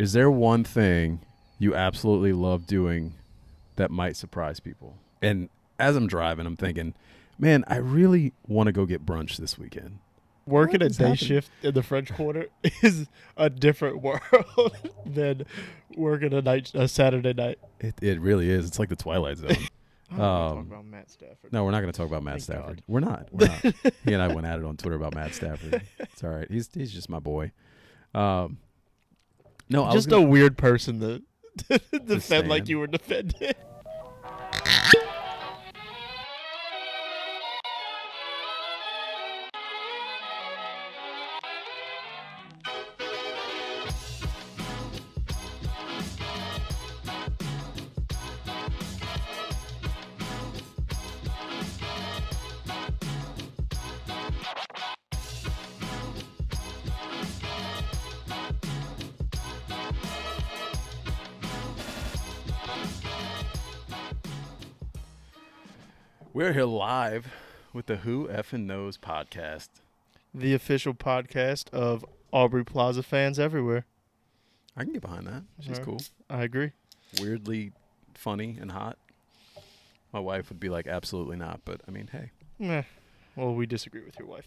Is there one thing you absolutely love doing that might surprise people? And as I'm driving, I'm thinking, man, I really want to go get brunch this weekend. Working a day shift in the French Quarter is a different world than working a Saturday night. It really is. It's like the Twilight Zone. I'm not talk about Matt Stafford. No, we're not going to talk about Matt Stafford. God. We're not. He and I went at it on Twitter about Matt Stafford. It's all right. He's just my boy. No, just a weird person to defend like you were defending. We're here live with the Who Effin' Knows podcast. The official podcast of Aubrey Plaza fans everywhere. I can get behind that. She's cool. I agree. Weirdly funny and hot. My wife would be like, absolutely not. But, I mean, hey. Meh. Well, we disagree with your wife.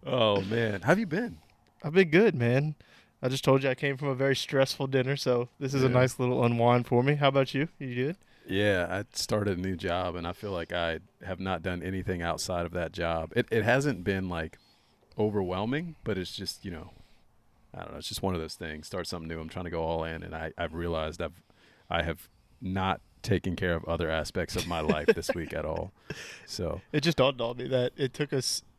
Oh, man. How have you been? I've been good, man. I just told you I came from a very stressful dinner, so this is a nice little unwind for me. How about you? You good? Yeah, I started a new job, and I feel like I have not done anything outside of that job. It hasn't been, like, overwhelming, but it's just, I don't know. It's just one of those things. Start something new. I'm trying to go all in, and I've realized I have not taken care of other aspects of my life this week at all. So it just dawned on me that it took us –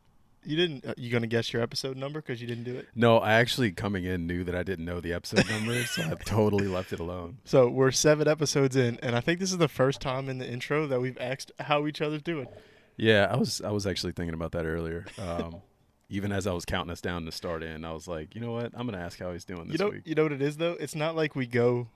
you going to guess your episode number because you didn't do it? No, I actually coming in knew that I didn't know the episode number, so I totally left it alone. So we're 7 episodes in, and I think this is the first time in the intro that we've asked how each other's doing. Yeah, I was actually thinking about that earlier. Even as I was counting us down to start in, I was like, you know what? I'm going to ask how he's doing this week. You know what it is, though? It's not like we go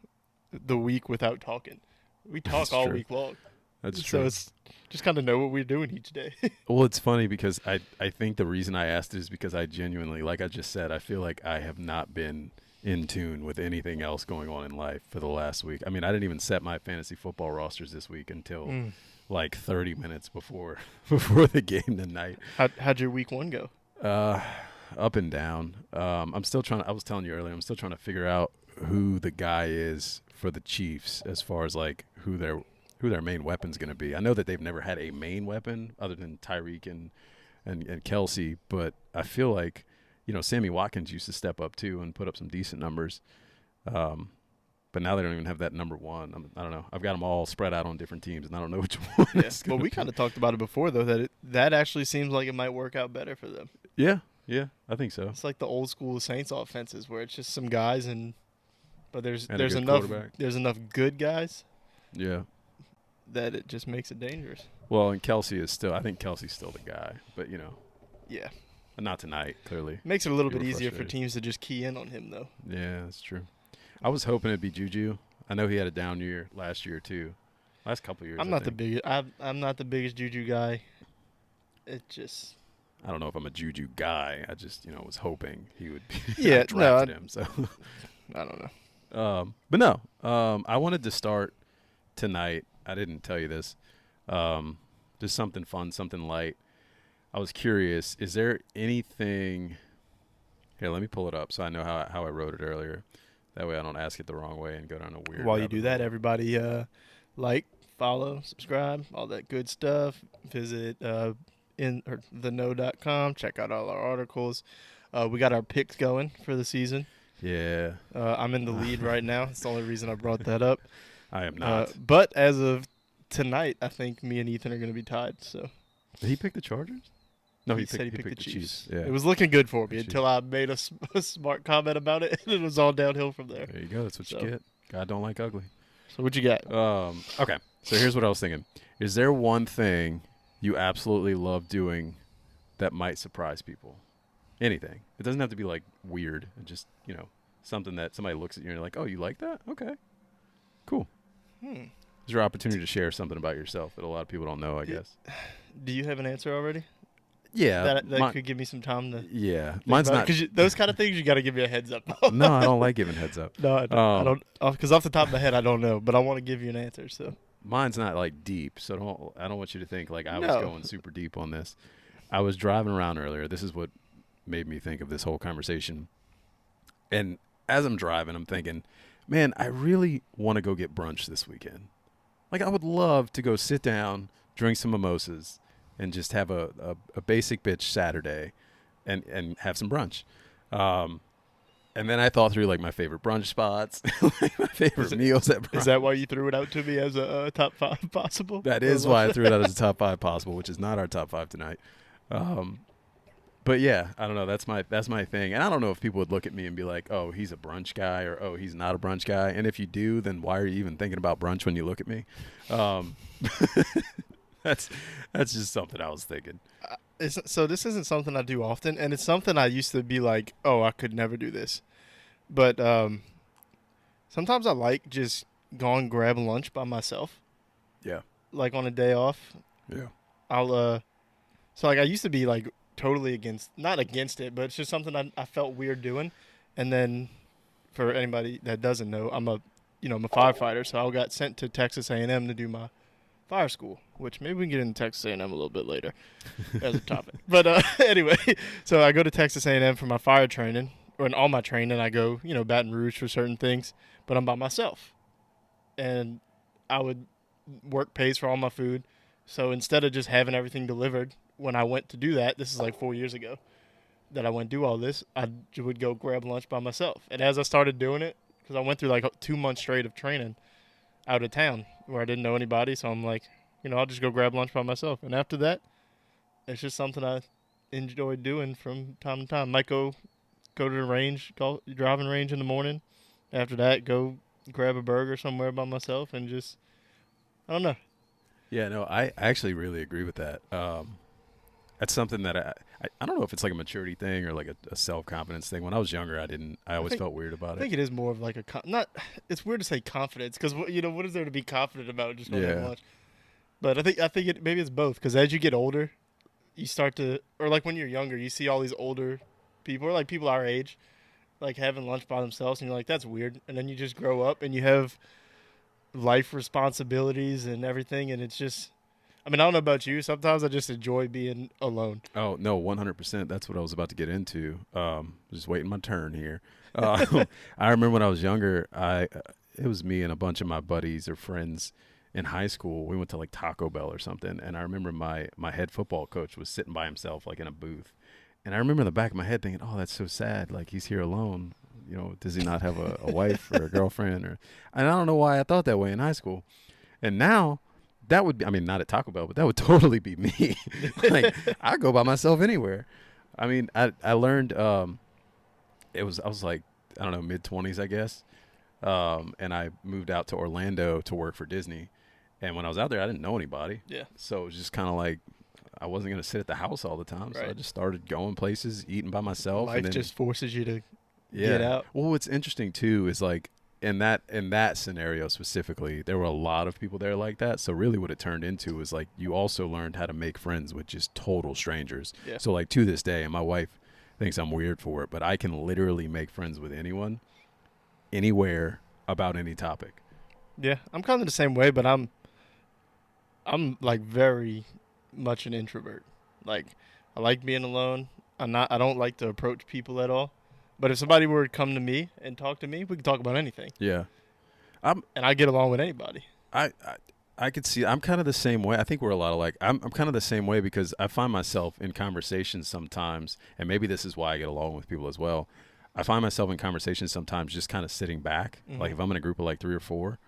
the week without talking. We talk all week long. That's true. So it's just kind of know what we're doing each day. Well, it's funny because I think the reason I asked it is because I genuinely, like I just said, I feel like I have not been in tune with anything else going on in life for the last week. I mean, I didn't even set my fantasy football rosters this week until like 30 minutes before the game tonight. How'd your week 1 go? Up and down. I'm still trying. I was telling you earlier, I'm still trying to figure out who the guy is for the Chiefs as far as like who their main weapon's going to be. I know that they've never had a main weapon other than Tyreek and Kelsey, but I feel like, Sammy Watkins used to step up too and put up some decent numbers. But now they don't even have that number one. I don't know. I've got them all spread out on different teams, and I don't know which one. Well, we kind of talked about it before, though, that actually seems like it might work out better for them. Yeah, I think so. It's like the old school Saints offenses where it's just some guys, but there's enough good guys. Yeah. That it just makes it dangerous. Well, and I think Kelsey's still the guy, but Yeah. Not tonight, clearly. Makes it a little bit easier for teams to just key in on him, though. Yeah, that's true. I was hoping it'd be Juju. I know he had a down year last year too. Last couple of years. I'm not the biggest Juju guy. It just. I don't know if I'm a Juju guy. I just was hoping he would be. Yeah, I drafted him. So. I don't know. But no. I wanted to start tonight. I didn't tell you this. Just something fun, something light. I was curious. Is there anything? Here, let me pull it up so I know how I wrote it earlier. That way I don't ask it the wrong way and go down a weird. While you do that, everybody like, follow, subscribe, all that good stuff. Visit theknow.com. Check out all our articles. We got our picks going for the season. Yeah. I'm in the lead right now. That's the only reason I brought that up. I am not. But as of tonight, I think me and Ethan are going to be tied. So. Did he pick the Chargers? No, he said he picked the Chiefs. Yeah. It was looking good for me until I made a smart comment about it, and it was all downhill from there. There you go. That's what you get. God don't like ugly. So what you got? Okay. So here's what I was thinking. Is there one thing you absolutely love doing that might surprise people? Anything. It doesn't have to be like weird. Just, something that somebody looks at you and you're like, oh, you like that? Okay. Cool. It's your opportunity to share something about yourself that a lot of people don't know, I guess. Do you have an answer already? Yeah, that could give me some time to. Yeah, mine's not. Because those kind of things you got to give me a heads up. No, I don't like giving heads up. No, I don't. Because off the top of my head, I don't know, but I want to give you an answer. So mine's not like deep. So I don't want you to think like I was No. going super deep on this. I was driving around earlier. This is what made me think of this whole conversation. And as I'm driving, I'm thinking, man, I really want to go get brunch this weekend. Like I would love to go sit down, drink some mimosas, and just have a basic bitch Saturday and have some brunch. And then I thought through like my favorite brunch spots, like my favorite meals at brunch. Is that why you threw it out to me as a top 5 possible? That is why I threw it out as a top 5 possible, which is not our top 5 tonight. But yeah, I don't know. That's my thing. And I don't know if people would look at me and be like, oh, he's a brunch guy, or oh, he's not a brunch guy. And if you do, then why are you even thinking about brunch when you look at me? That's just something I was thinking. So this isn't something I do often, and it's something I used to be like, oh, I could never do this. But sometimes I like just going grab lunch by myself. Yeah. Like on a day off. Yeah. So like I used to be like totally not against it, but it's just something I felt weird doing. And then for anybody that doesn't know, I'm a firefighter, so I got sent to Texas A&M to do my fire school, which maybe we can get into Texas A&M a little bit later as a topic. But anyway, so I go to Texas A&M for my fire training, or in all my training I go, Baton Rouge for certain things, but I'm by myself. And work pays for all my food. So instead of just having everything delivered, when I went to do that, this is like 4 years ago, that I went to do all this, I would go grab lunch by myself. And as I started doing it, because I went through like 2 months straight of training out of town where I didn't know anybody, so I'm like, I'll just go grab lunch by myself. And after that, it's just something I enjoy doing from time to time. Might go to the range, driving range in the morning. After that, go grab a burger somewhere by myself and just, I don't know. Yeah, no, I actually really agree with that. That's something that I don't know if it's like a maturity thing or like a self-confidence thing. When I was younger, I always felt weird about it. I think it is more of like it's weird to say confidence, because what is there to be confident about just going to lunch? But I think maybe it's both, because as you get older, you start to, or like when you're younger, you see all these older people, or like people our age, like having lunch by themselves, and you're like, that's weird. And then you just grow up and you have life responsibilities and everything, and it's just, I mean, I don't know about you. Sometimes I just enjoy being alone. Oh, no, 100%. That's what I was about to get into. Just waiting my turn here. I remember when I was younger, it was me and a bunch of my buddies or friends in high school. We went to like Taco Bell or something, and I remember my head football coach was sitting by himself like in a booth. And I remember in the back of my head thinking, oh, that's so sad. Like, he's here alone. Does he not have a wife or a girlfriend? And I don't know why I thought that way in high school. And now, that would be, I mean, not at Taco Bell, but that would totally be me. Like, I go by myself anywhere. I mean, I learned, I was like, I don't know, mid-20s, I guess. And I moved out to Orlando to work for Disney. And when I was out there, I didn't know anybody. Yeah. So it was just kind of like, I wasn't going to sit at the house all the time. So I just started going places, eating by myself. Life just forces you to Yeah. get out. Well, what's interesting too is like in that scenario specifically, there were a lot of people there like that. So really what it turned into was like you also learned how to make friends with just total strangers. Yeah. So like to this day, and my wife thinks I'm weird for it, but I can literally make friends with anyone, anywhere, about any topic. Yeah, I'm kind of the same way, but I'm like very much an introvert. Like, I like being alone. I don't like to approach people at all. But if somebody were to come to me and talk to me, we could talk about anything. Yeah. And I get along with anybody. I could see. I'm kind of the same way. I think we're a lot alike. I'm kind of the same way because I find myself in conversations sometimes, and maybe this is why I get along with people as well. I find myself in conversations sometimes just kind of sitting back. Mm-hmm. Like if I'm in a group of like 3 or 4,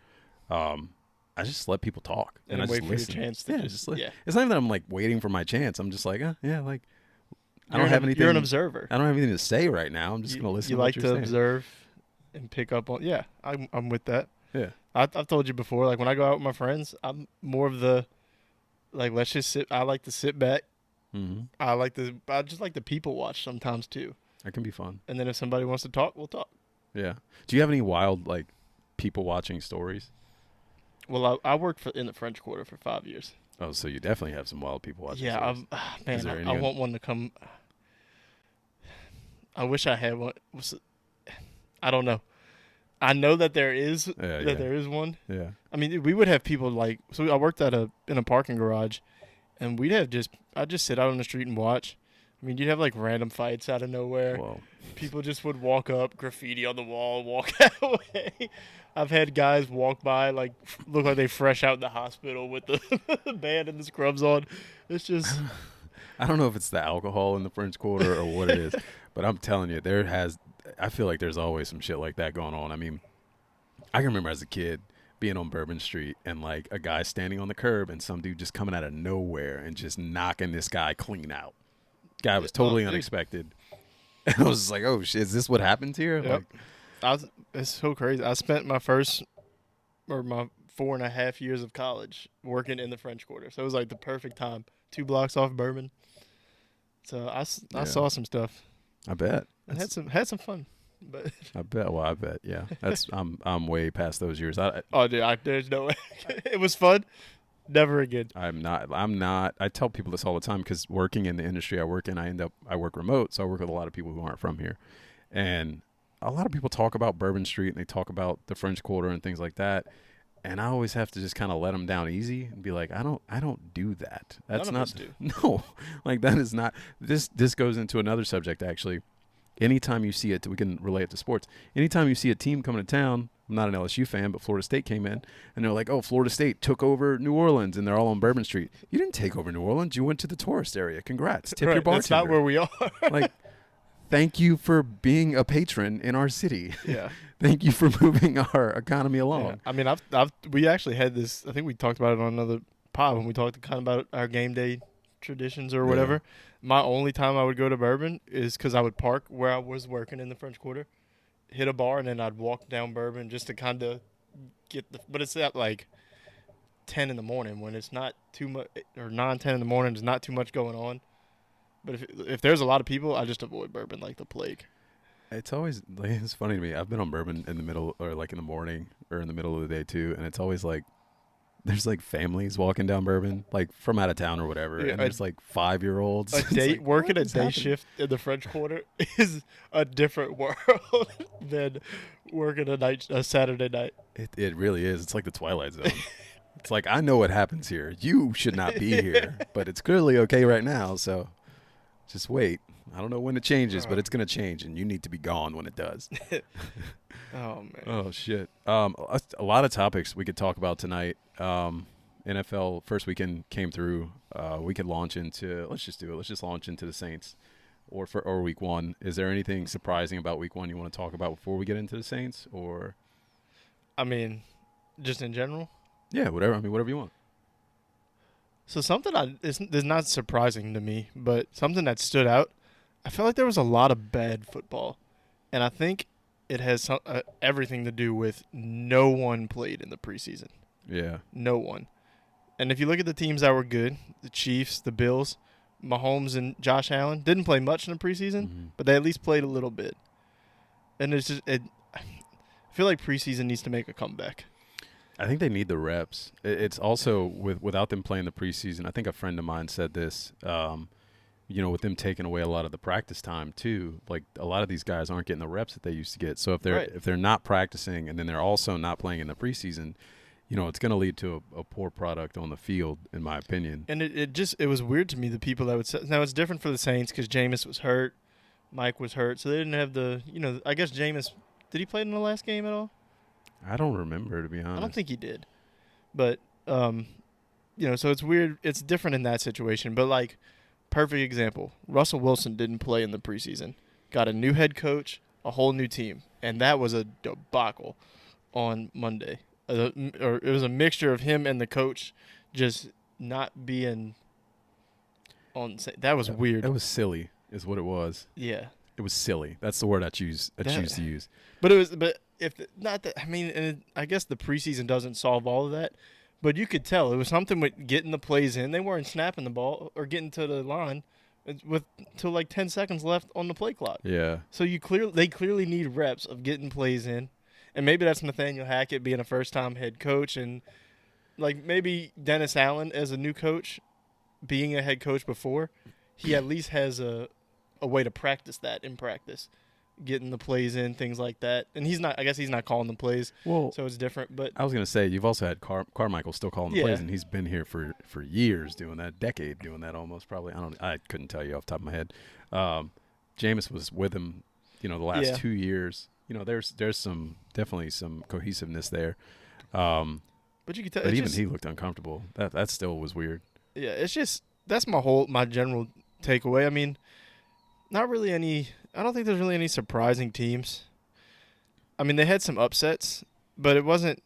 I just let people talk And I wait just for listen. your chance to Just listen. yeah. It's not even that I'm like waiting for my chance. I'm just like, yeah, like I You're don't have anything. You're an observer. I don't have anything to say right now. I'm just going to listen. You to what like you're to saying. observe and pick up on. Yeah, I'm with that. Yeah. I've told you before. Like when I go out with my friends, I'm more of the like let's just sit. I like to sit back. Mm-hmm. I just like to people watch sometimes too. That can be fun. And then if somebody wants to talk, we'll talk. Yeah. Do you have any wild like people watching stories? Well, I worked in the French Quarter for 5 years. Oh, so you definitely have some wild people watching. Yeah, series. man, I want one to come. I wish I had one. I don't know. I know that there is there is one. Yeah. I mean, we would have people like. So I worked in a parking garage, and I'd just sit out on the street and watch. I mean, you'd have like random fights out of nowhere. Whoa. People just would walk up, graffiti on the wall, walk away. I've had guys walk by like look like they fresh out the hospital with the band and the scrubs on. It's just. I don't know if it's the alcohol in the French Quarter or what it is, but I'm telling you, I feel like there's always some shit like that going on. I mean, I can remember as a kid being on Bourbon Street and like a guy standing on the curb and some dude just coming out of nowhere and just knocking this guy clean out. Guy was totally unexpected. And I was just like, oh shit, is this what happens here? Yep. Like, it's so crazy. I spent my 4.5 years of college working in the French Quarter. So it was like the perfect time. 2 blocks off Bourbon. So I saw some stuff. I bet. And had some fun. But I bet. Yeah. That's I'm way past those years. dude, there's no way. It was fun. Never again. I'm not. I tell people this all the time because working in the industry I work in, I work remote, so I work with a lot of people who aren't from here, and a lot of people talk about Bourbon Street and they talk about the French Quarter and things like that, and I always have to just kind of let them down easy and be like, I don't do that. That's None of not. us do. No, like that is not. This goes into another subject actually. Anytime you see it, we can relate it to sports. Anytime you see a team coming to town, I'm not an LSU fan, but Florida State came in, and they're like, oh, Florida State took over New Orleans, and they're all on Bourbon Street. You didn't take over New Orleans. You went to the tourist area. Congrats. Tip your bartender. That's not where we are. Like, thank you for being a patron in our city. Yeah. Thank you for moving our economy along. Yeah. I mean, we actually had this. I think we talked about it on another pod when we talked kind of about our game day traditions or whatever. My only time I would go to Bourbon is because I would park where I was working in the French Quarter, hit a bar, and then I'd walk down Bourbon just to kind of get the. But it's at like 10 in the morning when it's not too much, or 9, 10 in the morning. There's not too much going on. But if there's a lot of people, I just avoid Bourbon like the plague. It's always like, it's funny to me. I've been on Bourbon in the middle, or like in the morning, or in the middle of the day too, and it's always like. There's like families walking down Bourbon, like from out of town or whatever, and there's like 5-year-olds. Working a day shift in the French Quarter is a different world than working a Saturday night. It really is. It's like the Twilight Zone. It's like, I know what happens here. You should not be here, but it's clearly okay right now. So just wait. I don't know when it changes, but it's gonna change, and you need to be gone when it does. Oh man. Oh shit. A lot of topics we could talk about tonight. NFL first weekend came through. We could launch into. Let's just do it. Let's just launch into the Saints, or week one. Is there anything surprising about week one you want to talk about before we get into the Saints, or? I mean, just in general. Yeah, whatever. I mean, whatever you want. So something is not surprising to me, but something that stood out. I feel like there was a lot of bad football, and I think it has everything to do with no one played in the preseason. Yeah. No one. And if you look at the teams that were good, the Chiefs, the Bills, Mahomes and Josh Allen didn't play much in the preseason, but they at least played a little bit. And it's just I feel like preseason needs to make a comeback. I think they need the reps. It's also without them playing the preseason. I think a friend of mine said this. With them taking away a lot of the practice time too, like a lot of these guys aren't getting the reps that they used to get. So if they're not practicing and then they're also not playing in the preseason, it's going to lead to a poor product on the field, in my opinion. And it was weird to me, the people that would say. Now it's different for the Saints because Jameis was hurt, Mike was hurt, so they didn't have the. I guess Jameis, did he play in the last game at all? I don't remember, to be honest. I don't think he did, but so it's weird. It's different in that situation, but like. Perfect example. Russell Wilson didn't play in the preseason. Got a new head coach, a whole new team, and that was a debacle on Monday. Or it was a mixture of him and the coach just not being on. That was weird. That was silly, is what it was. Yeah, it was silly. That's the word I choose to use. But it was. But if not that, I mean, I guess the preseason doesn't solve all of that. But you could tell it was something with getting the plays in. They weren't snapping the ball or getting to the line till like 10 seconds left on the play clock. Yeah. So they clearly need reps of getting plays in, and maybe that's Nathaniel Hackett being a first-time head coach, and like maybe Dennis Allen as a new coach, being a head coach before, he at least has a way to practice that in practice, getting the plays in, things like that. And he's not. I guess he's not calling the plays, Well, so it's different. But I was gonna say you've also had Carmichael still calling the Yeah. plays, and he's been here for years doing that, decade doing that almost. Probably I couldn't tell you off the top of my head. Jameis was with him, the last Yeah. 2 years. There's definitely some cohesiveness there. but you can tell. But it's even just, he looked uncomfortable. That still was weird. Yeah, it's just that's my general takeaway. I mean, not really any. I don't think there's really any surprising teams. I mean, they had some upsets, but it wasn't.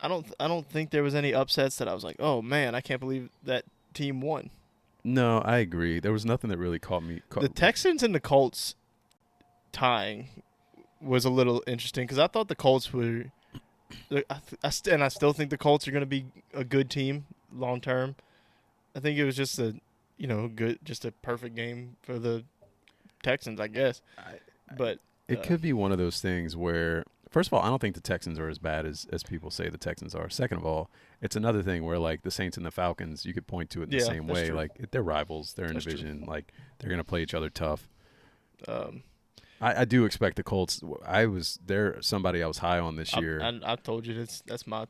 I don't think there was any upsets that I was like, oh man, I can't believe that team won. No, I agree. There was nothing that really caught me. The Texans and the Colts tying was a little interesting because I thought the Colts were. I still think the Colts are going to be a good team long term. I think it was just just a perfect game for the Texans, I guess. But It could be one of those things where, first of all, I don't think the Texans are as bad as people say the Texans are. Second of all, it's another thing where, like, the Saints and the Falcons, you could point to it in the same way. true. Like, they're rivals. They're in That's true. division. Like, they're going to play each other tough. Um, I do expect the Colts. Somebody I was high on this year. I told you that's my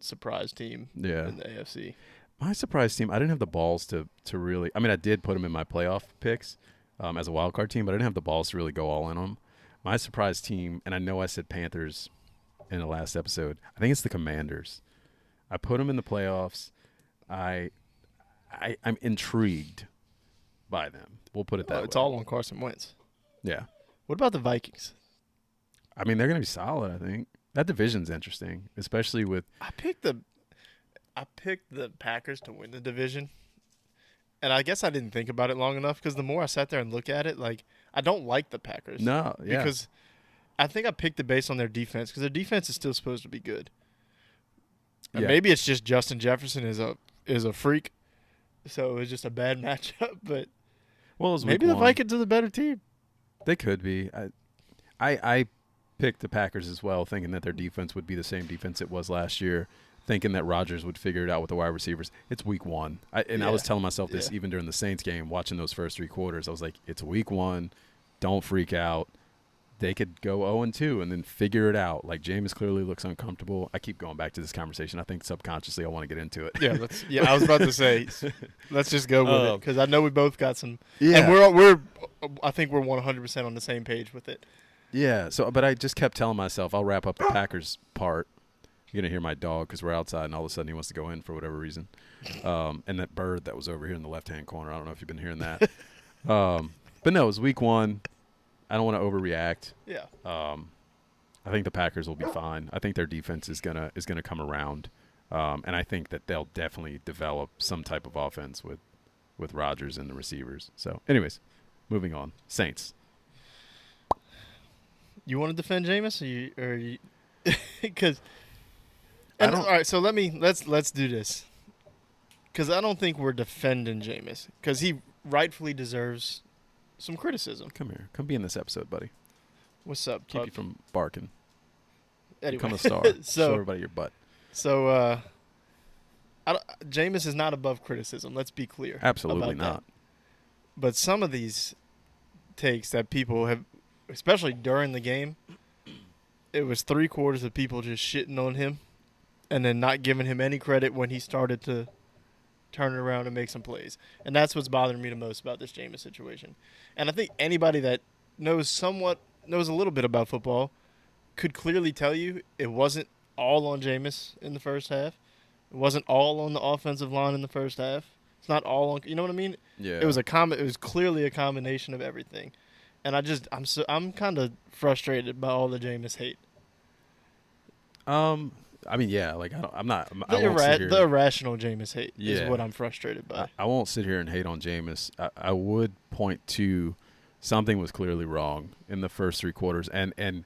surprise team Yeah. in the AFC. My surprise team, I didn't have the balls to really – I mean, I did put them in my playoff picks as a wild card team, but I didn't have the balls to really go all in on them. My surprise team, and I know I said Panthers in the last episode, I think it's the Commanders. I put them in the playoffs. I'm intrigued by them. We'll put it that way. It's all on Carson Wentz. Yeah. What about the Vikings? I mean, they're going to be solid, I think. That division's interesting, especially with – I picked the Packers to win the division, and I guess I didn't think about it long enough because the more I sat there and looked at it, like, I don't like the Packers. No, yeah. Because I think I picked it based on their defense because their defense is still supposed to be good. And Yeah. maybe it's just Justin Jefferson is a freak, so it was just a bad matchup. But well, it was maybe week the one. Vikings are the better team. They could be. I picked the Packers as well, thinking that their defense would be the same defense it was last year, thinking that Rodgers would figure it out with the wide receivers. It's week one. I was telling myself this even during the Saints game, watching those first 3 quarters. I was like, it's week one. Don't freak out. They could go 0-2 and then figure it out. Like, Jameis clearly looks uncomfortable. I keep going back to this conversation. I think subconsciously I want to get into it. Yeah, I was about to say, let's just go with it because I know we both got some. Yeah. And I think we're 100% on the same page with it. Yeah. But I just kept telling myself, I'll wrap up the Packers part. You're going to hear my dog because we're outside and all of a sudden he wants to go in for whatever reason. And that bird that was over here in the left-hand corner, I don't know if you've been hearing that. But no, it was week one. I don't want to overreact. Yeah. I think the Packers will be fine. I think their defense is gonna come around, and I think that they'll definitely develop some type of offense with Rodgers and the receivers. So, anyways, moving on. Saints. You want to defend Jameis or you? Because. I All don't- right, so let's do this. Because I don't think we're defending Jameis because he rightfully deserves some criticism. Come here. Come be in this episode, buddy. What's up, Keep pup? you from barking. Anyway. Become a star. Show so everybody your butt. Jameis is not above criticism. Let's be clear. Absolutely about not. that. But some of these takes that people have, especially during the game, it was 3/4 of people just shitting on him and then not giving him any credit when he started to turn it around and make some plays. And that's what's bothering me the most about this Jameis situation. And I think anybody that knows a little bit about football could clearly tell you it wasn't all on Jameis in the first half. It wasn't all on the offensive line in the first half. It's not all on, you know what I mean? Yeah. It was clearly a combination of everything. And I'm kind of frustrated by all the Jameis hate. I mean, yeah. Like, I The won't sit here. irrational Jameis hate is Yeah. what I'm frustrated by. I won't sit here and hate on Jameis. I would point to something was clearly wrong in the first 3 quarters, and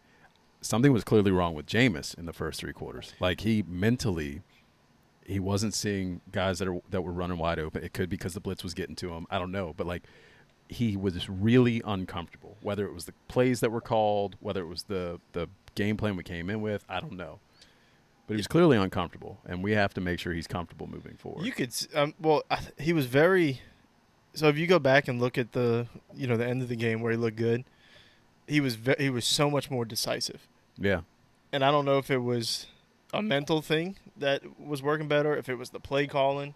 something was clearly wrong with Jameis in the first 3 quarters. Like, he wasn't seeing guys that were running wide open. It could be because the blitz was getting to him. I don't know, but like, he was really uncomfortable. Whether it was the plays that were called, whether it was the game plan we came in with, I don't know. But he's clearly uncomfortable, and we have to make sure he's comfortable moving forward. You could he was very. So if you go back and look at the the end of the game where he looked good, he was so much more decisive. Yeah. And I don't know if it was a mental thing that was working better, if it was the play calling,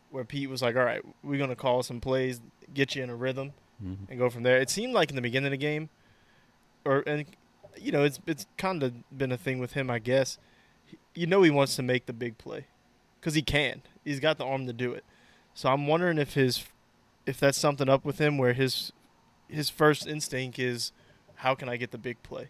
where Pete was like, all right, we're going to call some plays, get you in a rhythm, and go from there. It seemed like in the beginning of the game, it's kind of been a thing with him, I guess. He wants to make the big play because he can. He's got the arm to do it. So I'm wondering if that's something up with him where his first instinct is, how can I get the big play?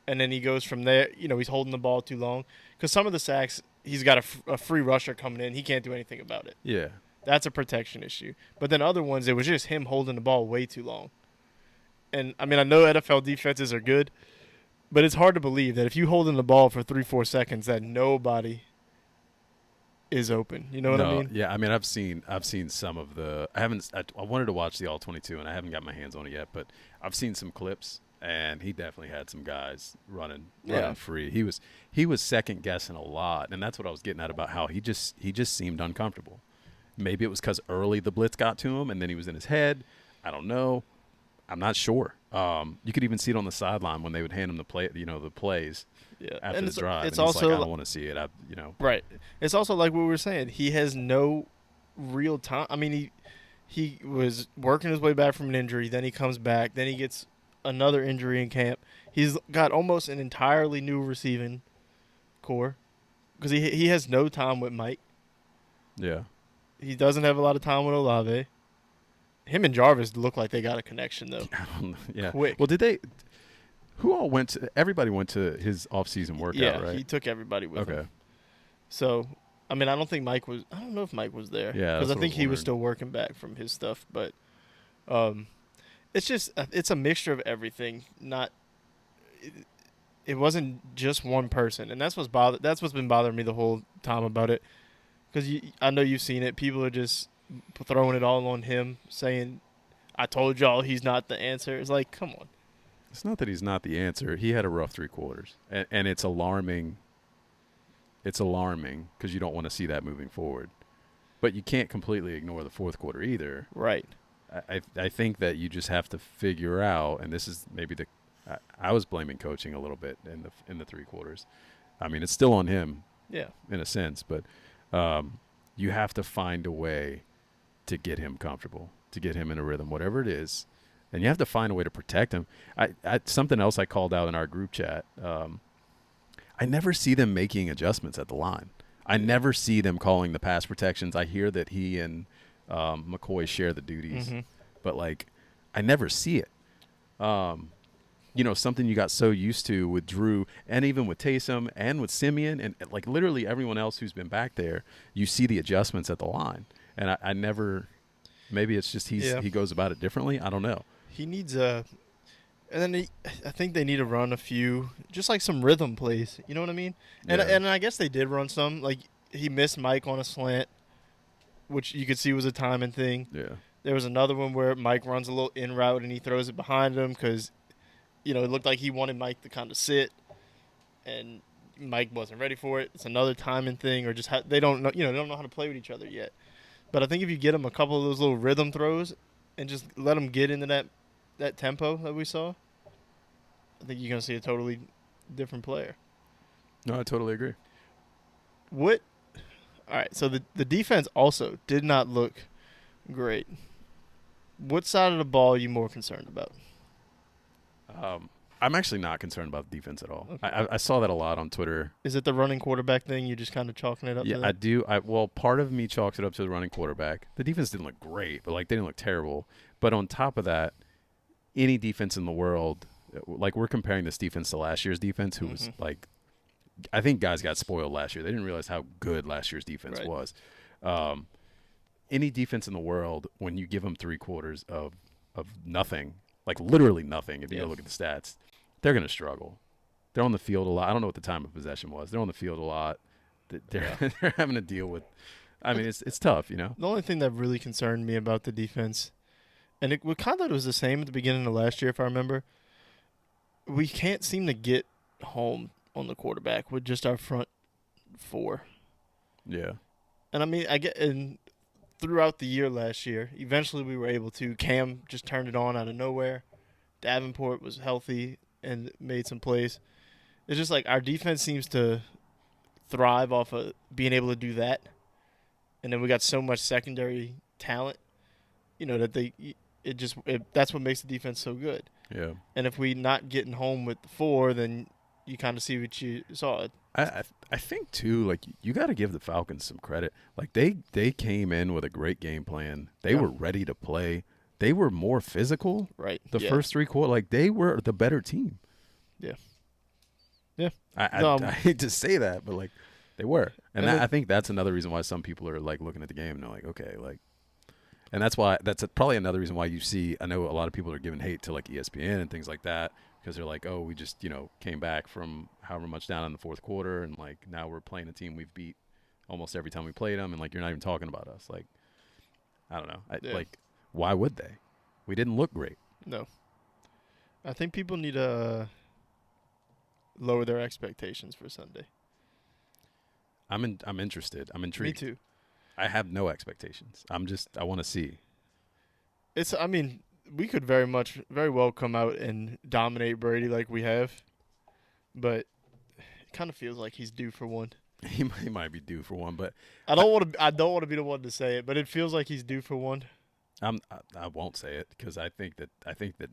And then he goes from there. He's holding the ball too long. Because some of the sacks, he's got a free rusher coming in. He can't do anything about it. Yeah. That's a protection issue. But then other ones, it was just him holding the ball way too long. And, I know NFL defenses are good, but it's hard to believe that if you hold in the ball for 3-4 seconds that nobody is open. You know what I mean? Yeah, I've seen some of the – I wanted to watch the All-22, and I haven't got my hands on it yet, but I've seen some clips. And he definitely had some guys running free. He was second guessing a lot, and that's what I was getting at about how he just seemed uncomfortable. Maybe it was because early the blitz got to him, and then he was in his head. I don't know. I'm not sure. You could even see it on the sideline when they would hand him the plays after the drive. It's and also like, I don't want to see it. Right. It's also like what we were saying. He has no real time. He was working his way back from an injury. Then he comes back. Then he gets another injury in camp. He's got almost an entirely new receiving core because he has no time with Mike. Yeah. He doesn't have a lot of time with Olave. Him and Jarvis look like they got a connection, though. Yeah. Quick. Well, did they – who all went to – everybody went to his off-season workout, right? Yeah, he took everybody with him. Okay. So, I don't think Mike was – I don't know if Mike was there. Yeah, because I think he was still working back from his stuff. But it's just – it's a mixture of everything. It wasn't just one person. And that's what's been bothering me the whole time about it. Because I know you've seen it. People are just throwing it all on him, saying, I told y'all he's not the answer. It's like, come on. It's not that he's not the answer. He had a rough 3 quarters. And it's alarming. It's alarming because you don't want to see that moving forward. But you can't completely ignore the fourth quarter either. Right. I think that you just have to figure out, and this is maybe I was blaming coaching a little bit in the 3 quarters. It's still on him. Yeah. In a sense, but you have to find a way to get him comfortable, to get him in a rhythm, whatever it is, and you have to find a way to protect him. Something else I called out in our group chat. I never see them making adjustments at the line. I never see them calling the pass protections. I hear that he and McCoy share the duties, but I never see it. Something you got so used to with Drew and even with Taysom and with Simeon and literally everyone else who's been back there, you see the adjustments at the line. And I never, maybe it's just he goes about it differently. I don't know. He needs and then I think they need to run a few, just some rhythm plays. You know what I mean? And I guess they did run some. He missed Mike on a slant, which you could see was a timing thing. Yeah. There was another one where Mike runs a little in route and he throws it behind him because it looked like he wanted Mike to kind of sit, and Mike wasn't ready for it. It's another timing thing, or just they don't know, they don't know how to play with each other yet. But I think if you get them a couple of those little rhythm throws and just let them get into that tempo that we saw, I think you're going to see a totally different player. No, I totally agree. All right, so the defense also did not look great. What side of the ball are you more concerned about? I'm actually not concerned about the defense at all. Okay. I saw that a lot on Twitter. Is it the running quarterback thing? You're just kind of chalking it up to that? I do. Part of me chalks it up to the running quarterback. The defense didn't look great, but they didn't look terrible. But on top of that, any defense in the world, we're comparing this defense to last year's defense, who was I think guys got spoiled last year. They didn't realize how good last year's defense was. Any defense in the world, when you give them 3 quarters of nothing, literally nothing, if you go look at the stats, they're going to struggle. They're on the field a lot. I don't know what the time of possession was. They're on the field a lot. They're having to deal with – it's tough, The only thing that really concerned me about the defense, and it kind of was the same at the beginning of last year, if I remember, we can't seem to get home on the quarterback with just our front 4. Yeah. And I mean, and throughout the year last year, eventually we were able to. Cam just turned it on out of nowhere. Davenport was healthy and made some plays. It's just like our defense seems to thrive off of being able to do that. And then we got so much secondary talent, that that's what makes the defense so good. Yeah. And if we not getting home with the 4, then you kind of see what you saw. I think too, like you got to give the Falcons some credit. Like they came in with a great game plan. They were ready to play. They were more physical. Right. The first 3 quarters, like they were the better team. Yeah. Yeah. I hate to say that, but like they were, and I think that's another reason why some people are like looking at the game and they're like, okay, like, and that's probably another reason why you see. I know a lot of people are giving hate to like ESPN and things like that because they're like, oh, we just came back from however much down in the fourth quarter, and like now we're playing a team we've beat almost every time we played them, and like you're not even talking about us. Like, I don't know, like why would they? We didn't look great. No. I think people need to lower their expectations for Sunday. I'm interested. I'm intrigued. Me too. I have no expectations. I want to see. I mean, we could very well come out and dominate Brady like we have, but it kind of feels like he's due for one. He might be due for one, but I don't want to be the one to say it, but it feels like he's due for one. I won't say it because I think that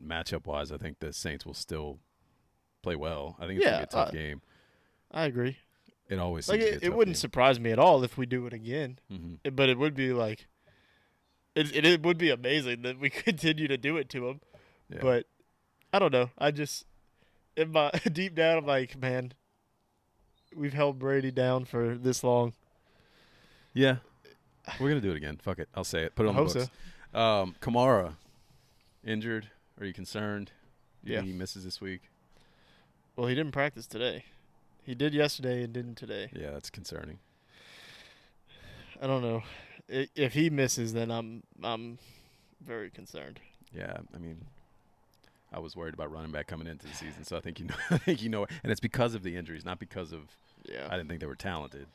matchup wise, I think the Saints will still play well. I think it's gonna be a tough game. I agree. It always like seems to be a it tough wouldn't game. surprise me at all if we do it again. Mm-hmm. But it would be like it would be amazing that we continue to do it to him. Yeah. But I don't know. I just in my deep down, I'm like, man, we've held Brady down for this long. Yeah, we're gonna do it again. Fuck it, I'll say it. Put it on the books. So. Kamara injured. Are you concerned? Do you Yeah. think he misses this week? Well, he didn't practice today. He did yesterday and didn't today. Yeah, that's concerning. I don't know. If he misses, then I'm very concerned. Yeah, I mean, I was worried about running back coming into the season, so I think and it's because of the injuries, not because of. Yeah. I didn't think they were talented.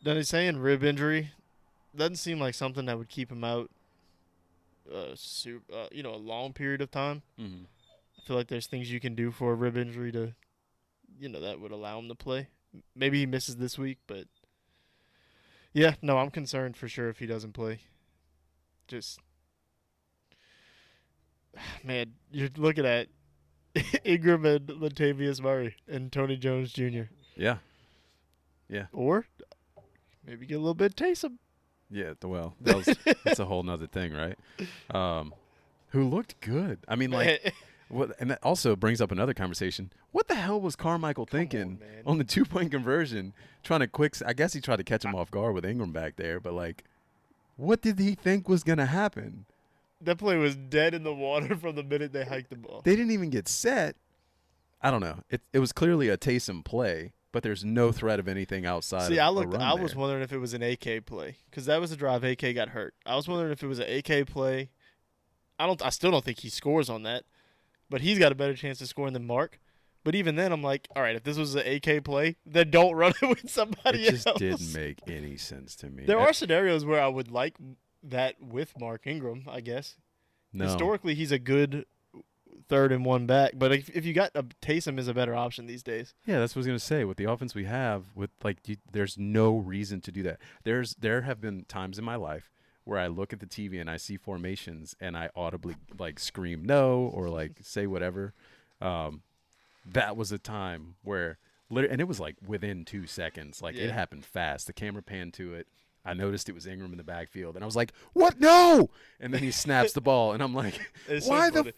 Then he's saying rib injury. Doesn't seem like something that would keep him out. A long period of time. Mm-hmm. I feel like there's things you can do for a rib injury to, that would allow him to play. Maybe he misses this week, but yeah, no, I'm concerned for sure if he doesn't play. Just, man, you're looking at Ingram and Latavius Murray and Tony Jones Jr. Yeah. Yeah. Or maybe get a little bit of Taysom. Yeah, that's a whole nother thing, right? Who looked good. I mean, like, and that also brings up another conversation. What the hell was Carmichael thinking on the 2-point conversion? I guess he tried to catch him off guard with Ingram back there, but, like, what did he think was going to happen? That play was dead in the water from the minute they hiked the ball. They didn't even get set. I don't know. It was clearly a Taysom play. But there's no threat of anything outside. See, I was wondering if it was an AK play because that was the drive AK got hurt. I was wondering if it was an AK play. I still don't think he scores on that, but he's got a better chance of scoring than Mark. But even then, I'm like, all right, if this was an AK play, then don't run it with somebody else. It just didn't make any sense to me. There are scenarios where I would like that with Mark Ingram, I guess. No. Historically, he's a good 3rd and 1 back, but if you got Taysom is a better option these days. Yeah, that's what I was gonna say. With the offense we have, there's no reason to do that. There have been times in my life where I look at the TV and I see formations and I audibly like scream no or like say whatever. That was a time where, and it was like within 2 seconds. Like it happened fast. The camera panned to it. I noticed it was Ingram in the backfield, and I was like, "What? No!" And then he snaps the ball, and I'm like, "Why the?"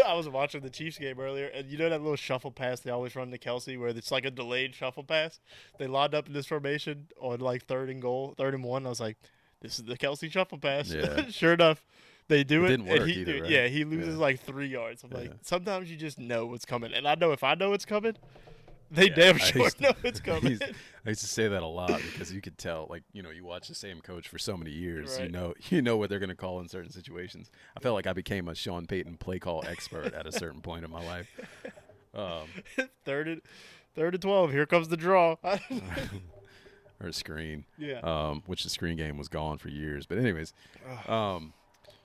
I was watching the Chiefs game earlier, and you know that little shuffle pass they always run to Kelsey, where it's like a delayed shuffle pass. They lined up in this formation on like 3rd and 1. I was like, "This is the Kelsey shuffle pass." Yeah. Sure enough, they do it. Didn't work either, right? Yeah, he loses like 3 yards. I'm like, sometimes you just know what's coming, and I know if I know it's coming. They damn sure know it's coming. I used to say that a lot because you could tell, like, you watch the same coach for so many years. Right. You know what they're going to call in certain situations. I felt like I became a Sean Payton play call expert at a certain point in my life. 3rd and 12. Here comes the draw. or a screen. Yeah. Which the screen game was gone for years. But anyways,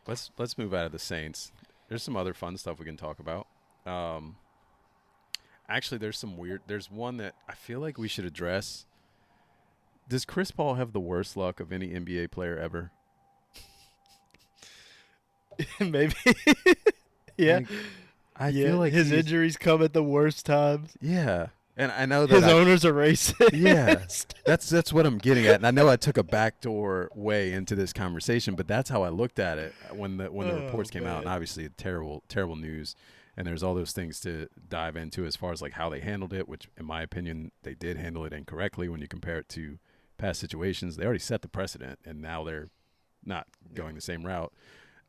let's move out of the Saints. There's some other fun stuff we can talk about. Actually, there's one that I feel like we should address. Does Chris Paul have the worst luck of any NBA player ever? Maybe. Yeah. Like, I feel like his injuries come at the worst times. Yeah. And I know that his owners are racist. Yeah. That's what I'm getting at. And I know I took a backdoor way into this conversation, but that's how I looked at it when the reports came out. And obviously terrible news. And there's all those things to dive into as far as like how they handled it, which in my opinion they did handle it incorrectly when you compare it to past situations. They already set the precedent, and now they're not going the same route.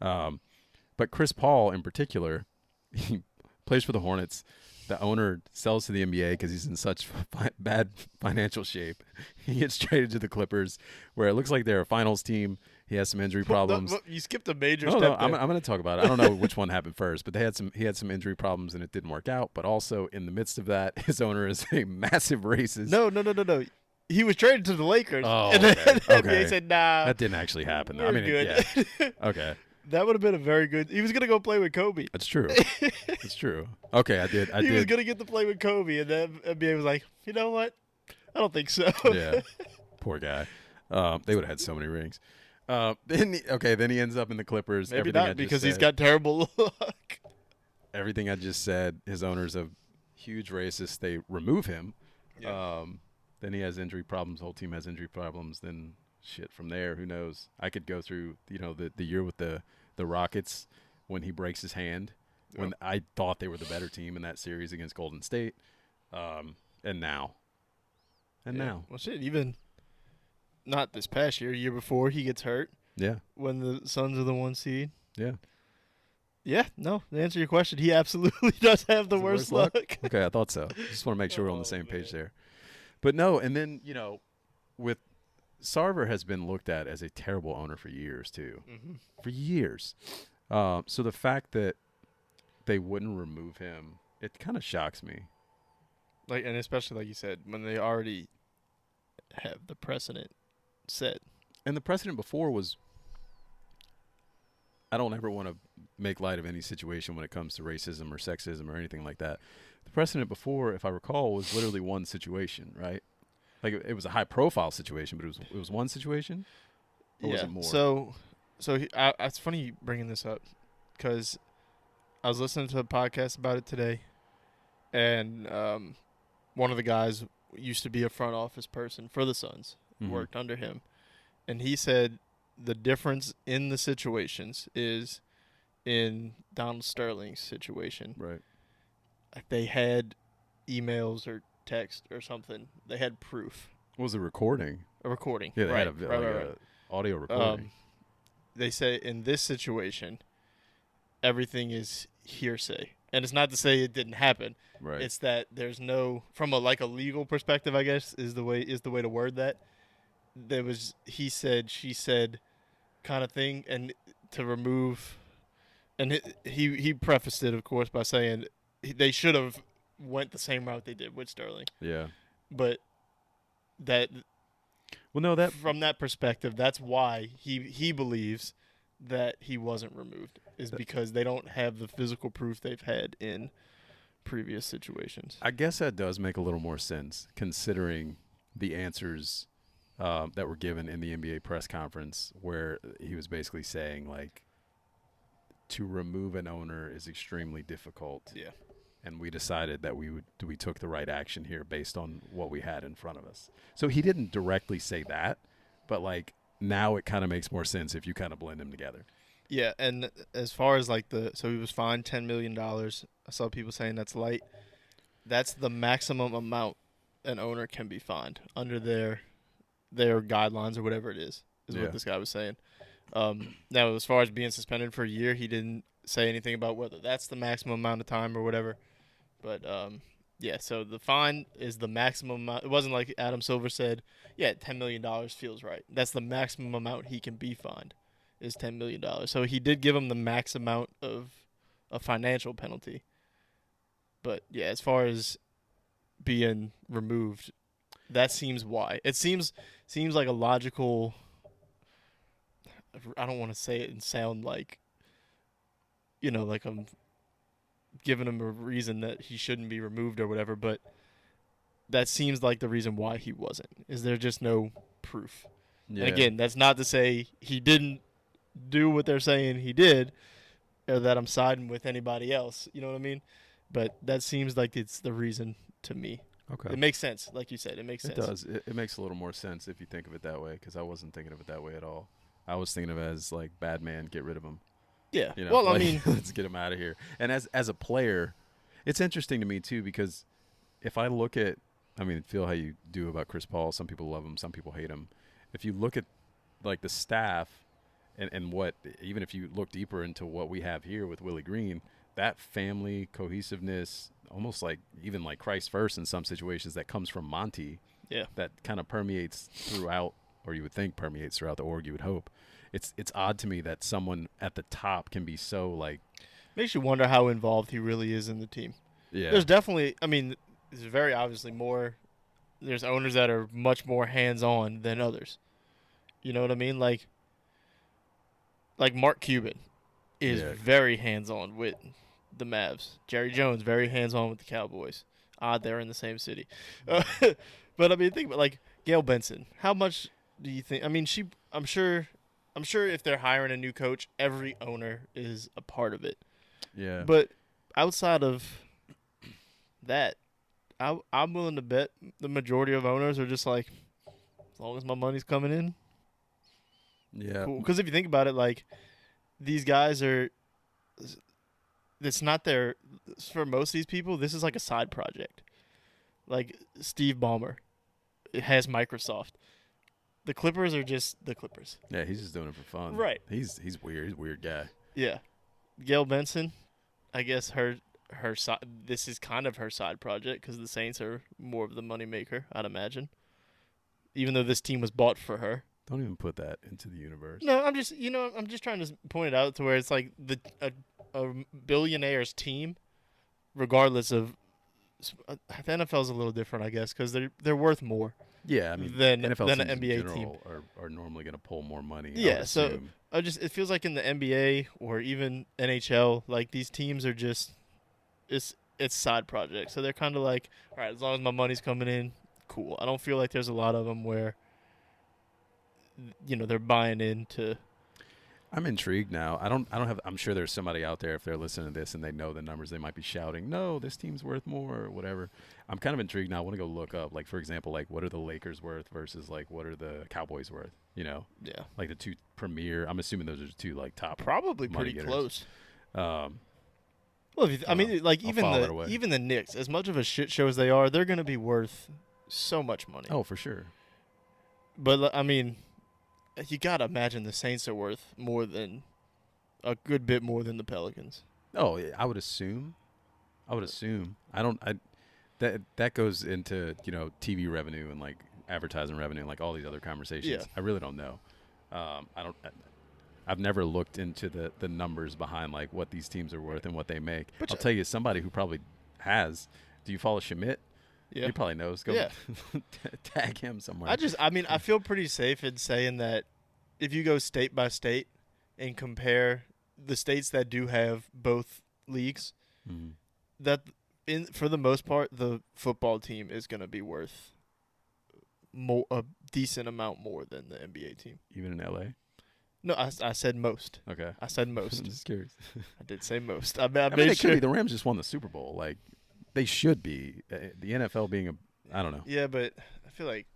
But Chris Paul in particular, he plays for the Hornets. The owner sells to the NBA because he's in such bad financial shape. He gets traded to the Clippers, where it looks like they're a finals team. He has some injury problems. You skipped a major step. No, I'm going to talk about it. I don't know which one happened first, but he had some injury problems and it didn't work out. But also in the midst of that, his owner is a massive racist. No. He was traded to the Lakers. Oh, and okay. then the NBA said, nah. That didn't actually happen. We're good. Yeah. Okay. That would have been a very good. He was going to go play with Kobe. That's true. That's true. Okay, I did. He was going to get to play with Kobe, and then NBA was like, you know what? I don't think so. Yeah. Poor guy. They would have had so many rings. Then he ends up in the Clippers. Maybe not because he's got terrible luck. Everything I just said. His owner's a huge racist. They remove him. Yeah. Then he has injury problems. The whole team has injury problems. Then shit from there. Who knows? I could go through the year with the Rockets when he breaks his hand. When I thought they were the better team in that series against Golden State. And now. Now. Well, shit, even not this past year before, he gets hurt. Yeah. When the Suns are the 1 seed. Yeah. Yeah, no, to answer your question, he absolutely does have the worst luck. Okay, I thought so. Just want to make sure we're on the same page there. But no, and then, with Sarver has been looked at as a terrible owner for years, too. Mm-hmm. For years. So the fact that they wouldn't remove him, it kind of shocks me. And especially, like you said, when they already have the precedent set. And the precedent before was, I don't ever want to make light of any situation when it comes to racism or sexism or anything like that. The precedent before, if I recall, was literally one situation, right? Like it was a high-profile situation, but it was one situation. Or was it more? So it's funny you bringing this up because I was listening to a podcast about it today, and one of the guys used to be a front office person for the Suns, worked under him, and he said the difference in the situations is in Donald Sterling's situation. Right. They had emails or text or something. They had proof. What was a recording? A recording. Yeah, they right, had right. A audio recording. They say in this situation, everything is hearsay. And it's not to say it didn't happen. Right. It's that there's no, from a legal perspective, I guess, is the way to word that. There was he said, she said kind of thing, and to remove, and he prefaced it, of course, by saying they should have went the same route they did with Sterling. Yeah. But that, well, no, that from that perspective, that's why he believes that he wasn't removed, is because they don't have the physical proof they've had in previous situations. I guess that does make a little more sense, considering the answers that were given in the NBA press conference, where he was basically saying, like, to remove an owner is extremely difficult. Yeah. And we decided that we took the right action here based on what we had in front of us. So he didn't directly say that, but, like, now it kind of makes more sense if you kind of blend them together. Yeah, and as far as so he was fined $10 million. I saw people saying that's light. That's the maximum amount an owner can be fined under their guidelines or whatever it is what this guy was saying. Now, as far as being suspended for a year, he didn't say anything about whether that's the maximum amount of time or whatever. But, so the fine is the maximum amount. It wasn't like Adam Silver said, $10 million feels right. That's the maximum amount he can be fined is $10 million. So he did give him the max amount of a financial penalty. But, as far as being removed, that seems why. It seems like a logical. I don't want to say it and sound like, like I'm giving him a reason that he shouldn't be removed or whatever, but that seems like the reason why he wasn't. Is there just no proof? Yeah. And again, that's not to say he didn't do what they're saying he did, or that I'm siding with anybody else. You know what I mean? But that seems like it's the reason to me. Okay. It makes sense, like you said. It makes sense. It does. It makes a little more sense if you think of it that way, because I wasn't thinking of it that way at all. I was thinking of it as like, bad man, get rid of him. Yeah. Well, like, I mean, let's get him out of here. And as a player, it's interesting to me too, because if I look at, I mean, feel how you do about Chris Paul. Some people love him, some people hate him. If you look at like the staff and what, even if you look deeper into what we have here with Willie Green, that family cohesiveness, almost like even like Christ first in some situations, that comes from Monty. Yeah. That kind of permeates throughout, or you would think permeates throughout the org. You would hope. It's odd to me that someone at the top can be so like. Makes you wonder how involved he really is in the team. Yeah. There's definitely, I mean, there's very obviously more. There's owners that are much more hands-on than others. You know what I mean? Like Mark Cuban is very hands-on with the Mavs. Jerry Jones, very hands-on with the Cowboys. Odd they're in the same city. But I mean, think about like Gail Benson. How much do you think? I mean, I'm sure if they're hiring a new coach, every owner is a part of it. Yeah. But outside of that, I'm willing to bet the majority of owners are just like, as long as my money's coming in. Yeah. Cool. Because if you think about it, like, these guys are, it's not their, for most of these people, this is like a side project. Like Steve Ballmer, it has Microsoft. The Clippers are just the Clippers. Yeah, he's just doing it for fun. Right. He's weird. He's a weird guy. Yeah. Gail Benson, I guess her this is kind of her side project because the Saints are more of the moneymaker, I'd imagine. Even though this team was bought for her. Don't even put that into the universe. No, I'm just trying to point it out to where it's like a billionaire's team, regardless of the NFL's a little different, I guess, because they're worth more. Yeah, I mean, than NFL an teams NBA in general team are normally going to pull more money. Yeah, so it feels like in the NBA or even NHL, like these teams are just it's side projects. So they're kind of like, all right, as long as my money's coming in, cool. I don't feel like there's a lot of them where they're buying into. I'm intrigued now. I'm sure there's somebody out there, if they're listening to this and they know the numbers, they might be shouting, no, this team's worth more or whatever. I'm kind of intrigued now. I want to go look up, like, for example, like, what are the Lakers worth versus, like, what are the Cowboys worth, Yeah. Like the two premier, I'm assuming those are the two, like, top. Probably pretty close. Well, even the Knicks, as much of a shit show as they are, they're going to be worth so much money. Oh, for sure. But, I mean, you got to imagine the Saints are worth a good bit more than the Pelicans. Oh, I would assume. That goes into, TV revenue and like advertising revenue and like all these other conversations. Yeah. I really don't know. I've never looked into the numbers behind like what these teams are worth and what they make. But I'll tell you, somebody who probably has. Do you follow Schmidt? Yeah. He probably knows. Go tag him somewhere. I feel pretty safe in saying that if you go state by state and compare the states that do have both leagues, that for the most part, the football team is going to be worth a decent amount more than the NBA team. Even in LA? No, I said most. Okay. I said most. I'm just curious. I did say most. I mean, it could be. The Rams just won the Super Bowl. Like, they should be. The NFL being I don't know. Yeah, but I feel like.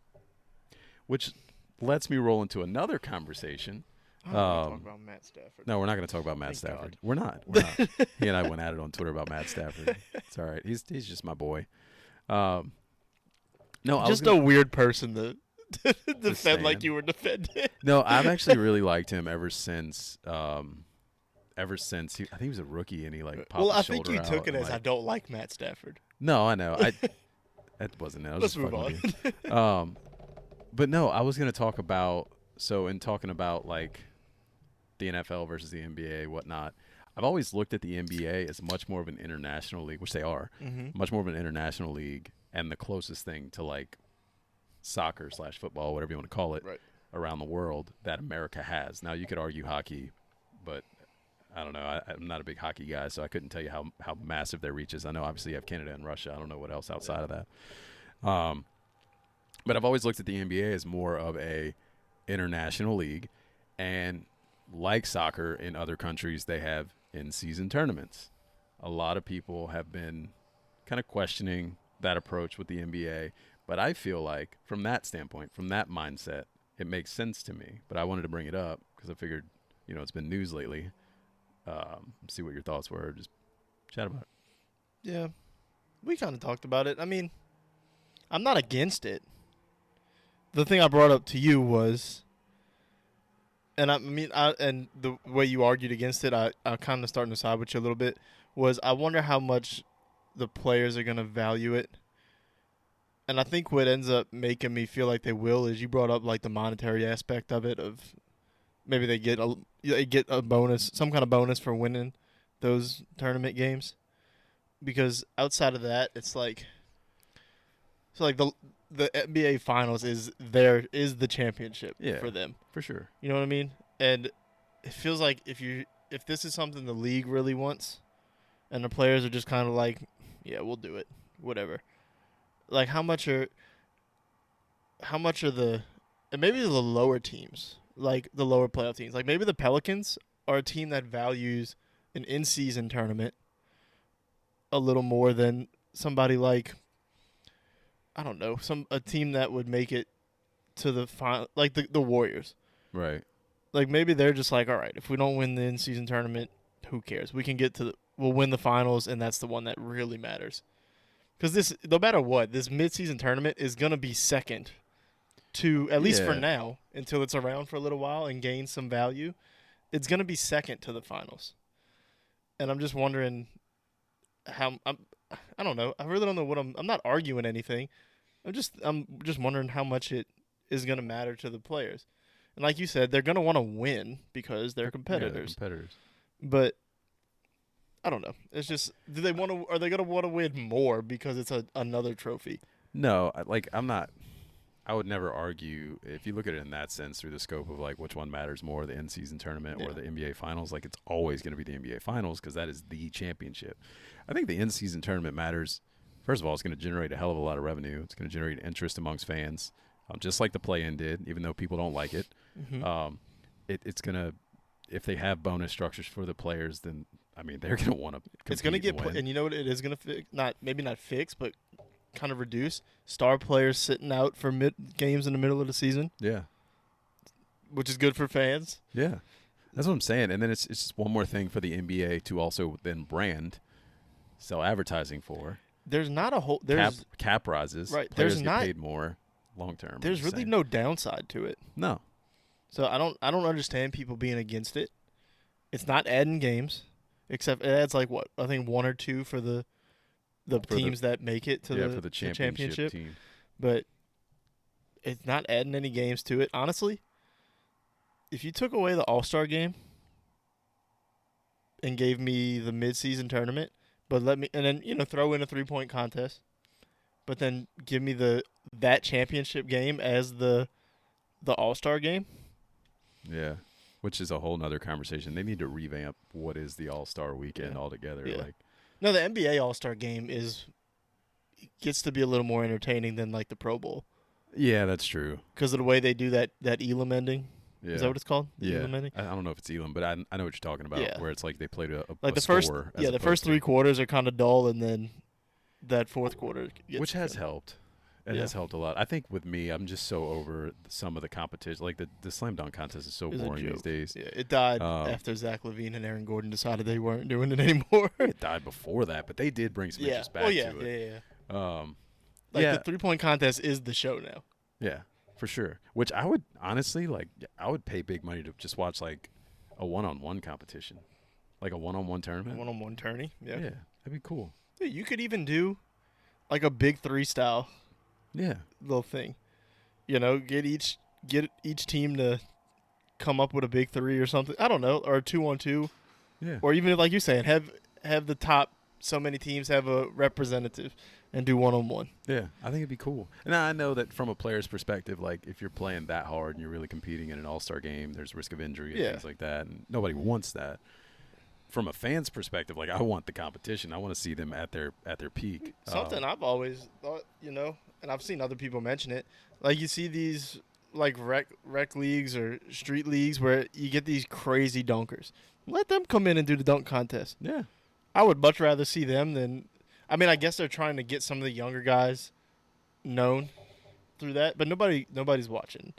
Which lets me roll into another conversation. I don't want to talk about Matt Stafford. No, we're not going to talk about Matt Thank Stafford. God. We're not. He and I went at it on Twitter about Matt Stafford. It's all right. He's just my boy. No, just a weird person to defend like you were defending. No, I've actually really liked him ever since. I think he was a rookie and he like popped his shoulder out. Well, I think you took it as I don't like Matt Stafford. No, I know. That wasn't it. I was Let's move on. But no, I was going to talk about. So in talking about like the NFL versus the NBA, whatnot, I've always looked at the NBA as much more of an international league, which they are, much more of an international league, and the closest thing to like soccer/football, whatever you want to call it, Right. around the world that America has. Now, you could argue hockey, but I don't know. I'm not a big hockey guy, so I couldn't tell you how massive their reach is. I know obviously you have Canada and Russia. I don't know what else outside of that. But I've always looked at the NBA as more of a international league, and like soccer in other countries, they have in-season tournaments. A lot of people have been kind of questioning that approach with the NBA, but I feel like from that standpoint, from that mindset, it makes sense to me. But I wanted to bring it up because I figured, it's been news lately. See what your thoughts were. Just chat about it. Yeah. We kind of talked about it. I mean, I'm not against it. The thing I brought up to you was, and and the way you argued against it, I kind of starting to side with you a little bit, was I wonder how much the players are going to value it. And I think what ends up making me feel like they will is you brought up like the monetary aspect of it, of maybe they get a bonus, some kind of bonus for winning those tournament games. Because outside of that, it's like, so like the NBA Finals is the championship for them. For sure. You know what I mean? And it feels like if this is something the league really wants, and the players are just kind of like, yeah, we'll do it, whatever. Like how much are the, and maybe the lower teams, like the lower playoff teams, like maybe the Pelicans are a team that values an in-season tournament a little more than somebody like, I don't know, a team that would make it to the final, like the Warriors. Right. Like maybe they're just like, all right, if we don't win the in-season tournament, who cares? We can we'll win the finals, and that's the one that really matters. Because this, no matter what, this mid-season tournament is gonna be second to, at least for now, until it's around for a little while and gains some value. It's gonna be second to the finals, and I'm just wondering how I don't know. I really don't know what I'm not arguing anything. I'm just wondering how much it is going to matter to the players. And like you said, they're going to want to win because they're competitors. Yeah, competitors. But I don't know. It's just, are they going to want to win more because it's another trophy? No, I would never argue, if you look at it in that sense, through the scope of like which one matters more, the in-season tournament or the NBA Finals. Like, it's always going to be the NBA Finals because that is the championship. I think the in-season tournament matters. First of all, it's going to generate a hell of a lot of revenue. It's going to generate interest amongst fans, just like the play-in did, even though people don't like it. Mm-hmm. It's going to, if they have bonus structures for the players, then I mean they're going to want to. It's going to get, and you know what it is going to fix? Maybe not fix, but kind of reduce star players sitting out for games in the middle of the season. Yeah, which is good for fans. Yeah, that's what I'm saying. And then it's just one more thing for the NBA to also then sell advertising for. There's not a whole cap rises. Right, players get paid more long term. There's really no downside to it. No. So I don't understand people being against it. It's not adding games, except it adds like what, I think 1 or 2 for the teams that make it to the championship team. But it's not adding any games to it. Honestly, if you took away the All-Star game and gave me the mid-season tournament, but and then throw in a 3-point contest, but then give me that championship game as the All-Star game. Yeah. Which is a whole nother conversation. They need to revamp what is the All-Star weekend altogether. Yeah. Like, no, the NBA All-Star game gets to be a little more entertaining than like the Pro Bowl. Yeah, that's true. Because of the way they do that Elam ending. Yeah. Is that what it's called? Yeah. Elam ending? I don't know if it's Elam, but I know what you're talking about. Yeah. Where it's like they played a like the score. The first 3 quarters are kind of dull, and then that fourth quarter which has helped. It has helped a lot. I think with me, I'm just so over some of the competition. Like the slam dunk contest is so boring these days. Yeah, it died after Zach LaVine and Aaron Gordon decided they weren't doing it anymore. It died before that, but they did bring some interest back to it. Yeah. The 3-point contest is the show now. Yeah, for sure. Which I would honestly I would pay big money to just watch like a one-on-one competition, like a one-on-one tournament. One-on-one tourney. Yeah, that'd be cool. Yeah, you could even do like a big 3 style. Yeah, little thing, get each team to come up with a big 3 or something. I don't know, or a 2-on-2. Yeah, or even like you're saying, have the top so many teams have a representative and do one-on-one. Yeah, I think it'd be cool. And I know that from a player's perspective, like if you're playing that hard and you're really competing in an all-star game, there's risk of injury and things like that, and nobody wants that. From a fan's perspective, like I want the competition. I want to see them at their peak. Something I've always thought, and I've seen other people mention it. Like you see these like rec leagues or street leagues where you get these crazy dunkers. Let them come in and do the dunk contest. Yeah. I would much rather see them than – I mean, I guess they're trying to get some of the younger guys known through that, but nobody's watching.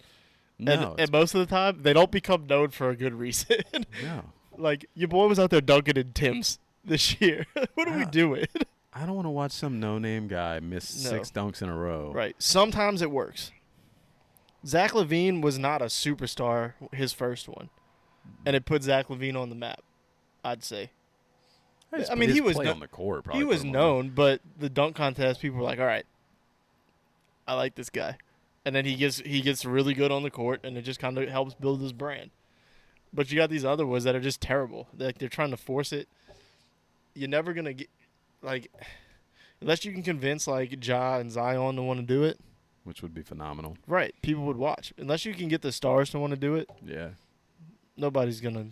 No, and most of the time, they don't become known for a good reason. No. Like, your boy was out there dunking in Tim's this year. What are we doing? I don't want to watch some no-name guy miss 6 dunks in a row. Right. Sometimes it works. Zach LaVine was not a superstar, his first one, and it put Zach LaVine on the map, I'd say. I mean, he was on the court. Probably he was known, but the dunk contest, people were like, "All right, I like this guy," and then he gets really good on the court, and it just kind of helps build his brand. But you got these other ones that are just terrible. They're trying to force it. You're never gonna get unless you can convince Ja and Zion to want to do it, which would be phenomenal. Right? People would watch unless you can get the stars to want to do it. Yeah, nobody's gonna.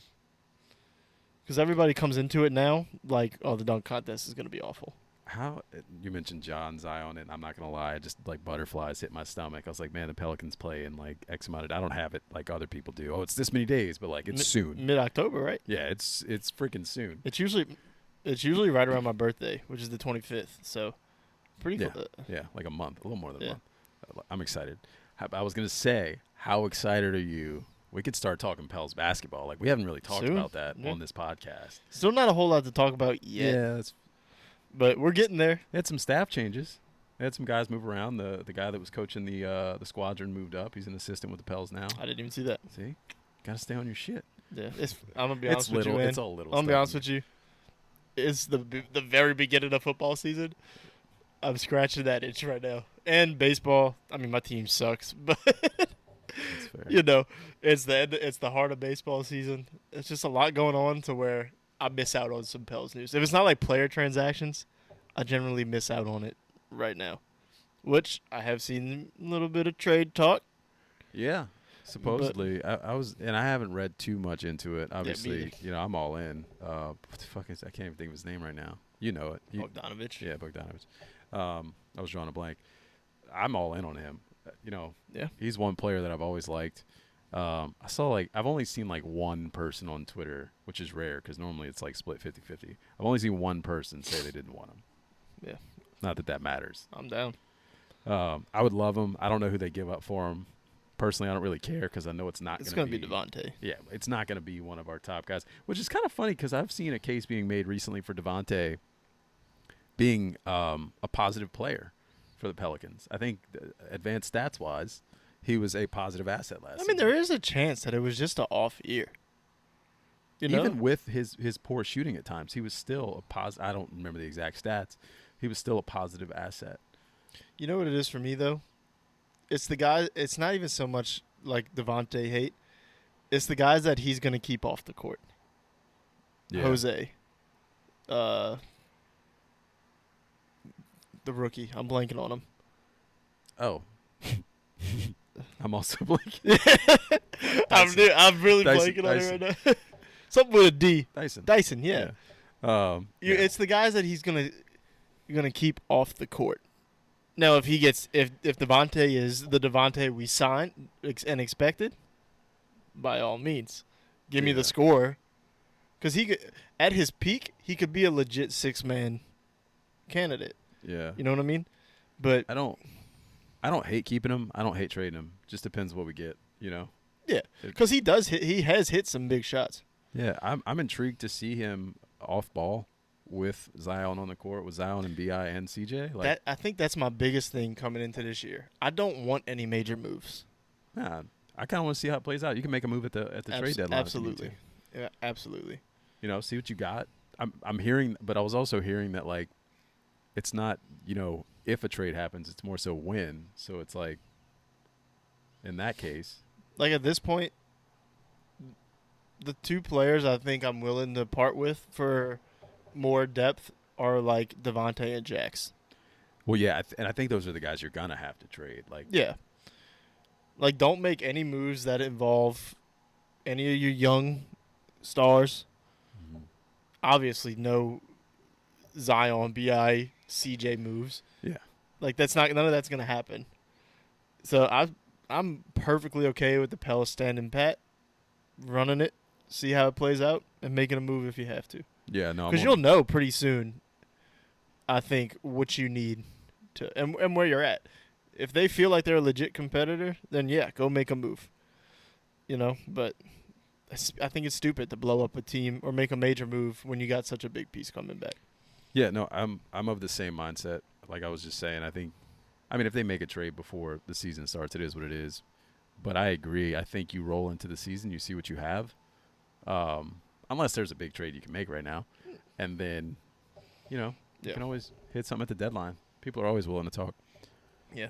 Because everybody comes into it now like, oh, the dunk contest is going to be awful. How you mentioned John Zion, and I'm not going to lie, just like butterflies hit my stomach. I was like, man, the Pelicans play in like X amount of – I don't have it like other people do. Oh, it's this many days, but like it's soon. Mid-October, right? Yeah, it's freaking soon. It's usually right around my birthday, which is the 25th. So pretty cool. Yeah, like a month, a little more than a month. I'm excited. I was going to say, how excited are you? We could start talking Pels basketball. Like, we haven't really talked about that on this podcast. Still not a whole lot to talk about yet. Yeah. But we're getting there. They had some staff changes. They had some guys move around. The guy that was coaching the squadron moved up. He's an assistant with the Pels now. I didn't even see that. See? Got to stay on your shit. Yeah. I'm going to be honest with you, man. It's all little I'm going to be honest with you. It's the very beginning of football season. I'm scratching that itch right now. And baseball. I mean, my team sucks, but... That's fair. It's the heart of baseball season. It's just a lot going on to where I miss out on some Pels news. If it's not like player transactions, I generally miss out on it right now, which I have seen a little bit of trade talk. Yeah, supposedly. I haven't read too much into it. Obviously, I'm all in. What the fuck is? I can't even think of his name right now. You know it. Bogdanovich. Yeah, Bogdanovich. I was drawing a blank. I'm all in on him. He's one player that I've always liked. I've only seen like one person on Twitter, which is rare because normally it's like split 50-50. I've only seen one person say they didn't want him. Yeah. Not that matters. I'm down. I would love him. I don't know who they give up for him. Personally, I don't really care because I know it's not going to be Devontae. Yeah, it's not going to be one of our top guys, which is kind of funny because I've seen a case being made recently for Devontae being a positive player for the Pelicans. I think advanced stats-wise, he was a positive asset last season. There is a chance that it was just an off year. Even with his poor shooting at times, he was still a positive. I don't remember the exact stats. He was still a positive asset. You know what it is for me, though? It's the guy. It's not even so much like Devontae hate. It's the guys that he's going to keep off the court. Yeah. Jose. The rookie. I'm blanking on him. Oh. I'm also blanking. I'm really blanking on it right now. Something with a D. Dyson, yeah. It's the guys that he's gonna keep off the court. Now, if Devontae is the Devontae we signed and expected, by all means, give me the score, because at his peak he could be a legit 6-man candidate. Yeah. You know what I mean? But I don't hate keeping him. I don't hate trading him. Just depends what we get, Yeah. Because he has hit some big shots. Yeah, I'm intrigued to see him off ball with Zion on the court, with Zion and BI and CJ. I think that's my biggest thing coming into this year. I don't want any major moves. Nah, I kind of want to see how it plays out. You can make a move at the trade deadline. Absolutely. Yeah, absolutely. See what you got. I'm hearing, but I was also hearing that like it's not, if a trade happens, it's more so when. So it's like in that case, like at this point, the two players I think I'm willing to part with for more depth are like Devontae and Jax. Well, yeah, and I think those are the guys you're gonna have to trade. Like, Yeah. Like, don't make any moves that involve any of your young stars. mhm. Obviously, no Zion, Bi, CJ moves. Yeah, Like, none of that's gonna happen. So I'm perfectly okay with the Pels standing pat, running it, see how it plays out, and making a move if you have to. yeah, no, Because you'll know pretty soon, I think, what you need to and where you're at. If they feel like they're a legit competitor, then yeah, go make a move. But I think it's stupid to blow up a team or make a major move when you got such a big piece coming back. Yeah, no, I'm of the same mindset. Like I was just saying, I mean, if they make a trade before the season starts, it is what it is. But I agree. I think you roll into the season, you see what you have, unless there's a big trade you can make right now, and then, you can always hit something at the deadline. People are always willing to talk. Yeah.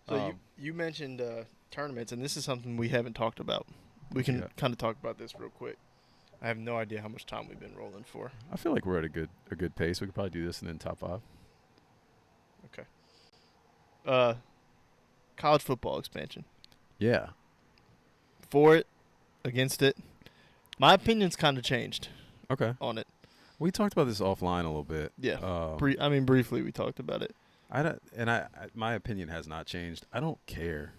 So you mentioned tournaments, and this is something we haven't talked about. We can kind of talk about this real quick. I have no idea how much time we've been rolling for. I feel like we're at a good pace. We could probably do this and then top 5. Okay. College football expansion. Yeah. For it, against it. My opinion's kind of changed. Okay. On it. We talked about this offline a little bit. Yeah. Briefly we talked about it. My opinion has not changed. I don't care.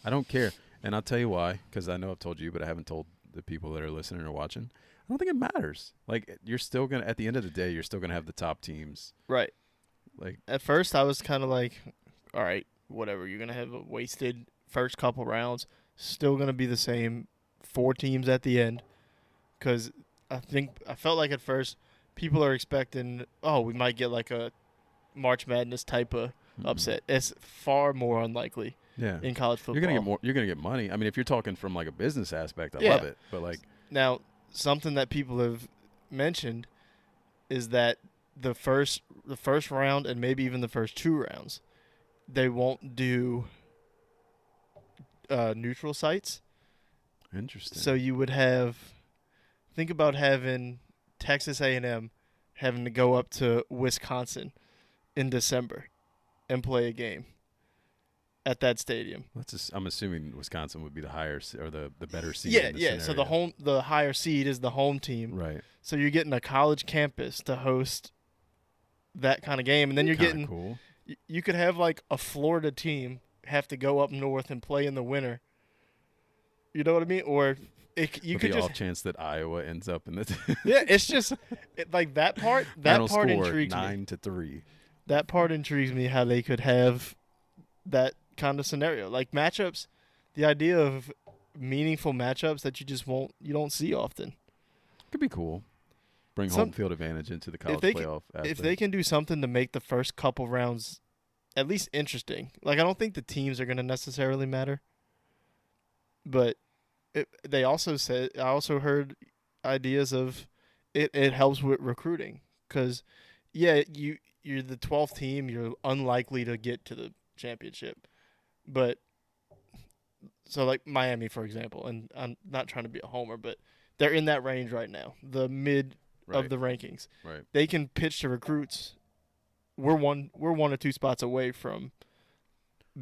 And I'll tell you why, because I know I've told you, but I haven't told the people that are listening or watching. I don't think it matters. Like, you're still going to, at the end of the day, you're still going to have the top teams. Right. Like, at first I was kind of like, all right, whatever. You're going to have a wasted first couple rounds. Still going to be the same 4 teams at the end. Because I felt like at first people are expecting, we might get like a March Madness type of upset. It's far more unlikely. Yeah. In college football, you're gonna get money. I mean, if you're talking from like a business aspect, I love it. But like, now something that people have mentioned is that the first round and maybe even the first 2 rounds, they won't do neutral sites. Interesting. So you would think about having Texas A&M having to go up to Wisconsin in December and play a game at that stadium. I'm assuming Wisconsin would be the higher or the better seed. Yeah, in the yeah. scenario. So the higher seed is the home team. Right. So you're getting a college campus to host that kind of game, and then you're getting cool. You could have like a Florida team have to go up north and play in the winter. You know what I mean? Or you could just off chance that Iowa ends up in the yeah. It's just like that part. That part intrigues me. 9-3. That part intrigues me. How they could have that kind of scenario, like matchups. The idea of meaningful matchups that you don't see often. Could be cool. Bring home field advantage into the college playoff. If they can do something to make the first couple rounds at least interesting. Like, I don't think the teams are going to necessarily matter. But I also heard ideas of it helps with recruiting. Because, yeah, you're the 12th team. You're unlikely to get to the championship. But, so like Miami, for example, and I'm not trying to be a homer, but they're in that range right now, the mid of the rankings. Right. They can pitch to recruits. We're one or 2 spots away from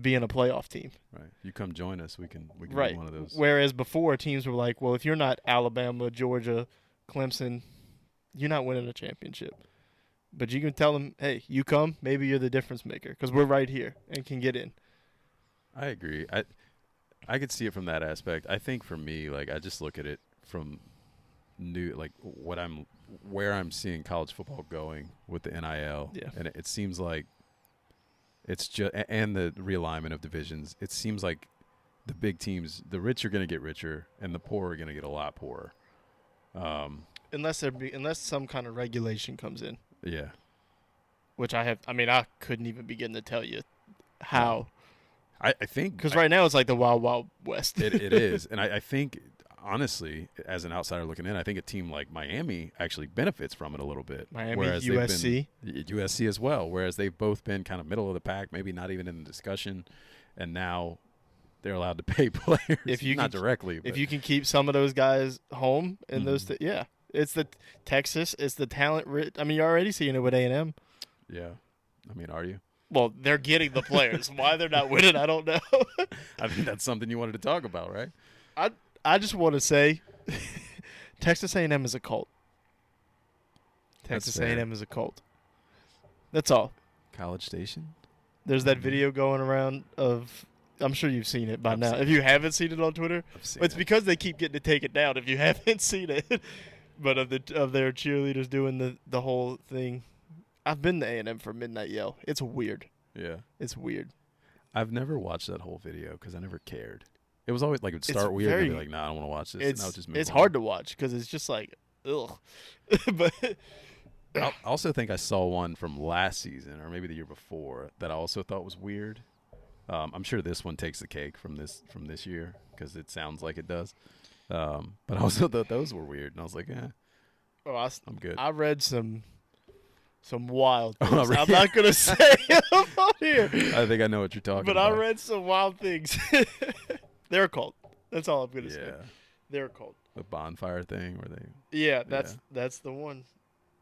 being a playoff team. Right. You come join us, we can be one of those. Whereas before, teams were like, well, if you're not Alabama, Georgia, Clemson, you're not winning a championship. But you can tell them, hey, you come, maybe you're the difference maker because we're right here and can get in. I agree. I could see it from that aspect. I think for me, like, I just look at it from where I'm seeing college football going with the NIL. Yeah. And it seems like it's just, and the realignment of divisions, it seems like the big teams, the rich are going to get richer and the poor are going to get a lot poorer. Unless some kind of regulation comes in. Yeah. Which I couldn't even begin to tell you how. I think. Because right now it's like the Wild Wild West. It is. And I think, honestly, as an outsider looking in, I think a team like Miami actually benefits from it a little bit. Miami, USC. USC as well, whereas they've both been kind of middle of the pack, maybe not even in the discussion, and now they're allowed to pay players, not directly. If you can keep some of those guys home in those – yeah. It's the Texas. It's the talent. I mean, you're already seeing it with A&M. Yeah. I mean, are you? Well, they're getting the players. Why they're not winning, I don't know. I think that's something you wanted to talk about, right? I just want to say, Texas A&M is a cult. Texas A&M is a cult. That's all. College Station? There's that video going around of. I'm sure you've seen it by I've now. seen If you haven't seen it on Twitter, it's it. because they keep getting to take it down. If you haven't seen it, but of their cheerleaders doing the whole thing. I've been to A&M for Midnight Yell. It's weird. Yeah. It's weird. I've never watched that whole video because I never cared. It was always like it would start weird and I'd be like, nah, I don't want to watch this. And I would just move it's on. hard to watch because it's just like, ugh. But I also think I saw one from last season or maybe the year before that I also thought was weird. I'm sure this one takes the cake from this year because it sounds like it does. But I also thought those were weird, and I was like, I'm good. I read some wild things. Oh, really? I'm not gonna say them on here. I think I know what you're talking But about. I read some wild things. They're a cult. That's all I'm gonna say. They're a cult. The bonfire thing where they. Yeah, that's the one.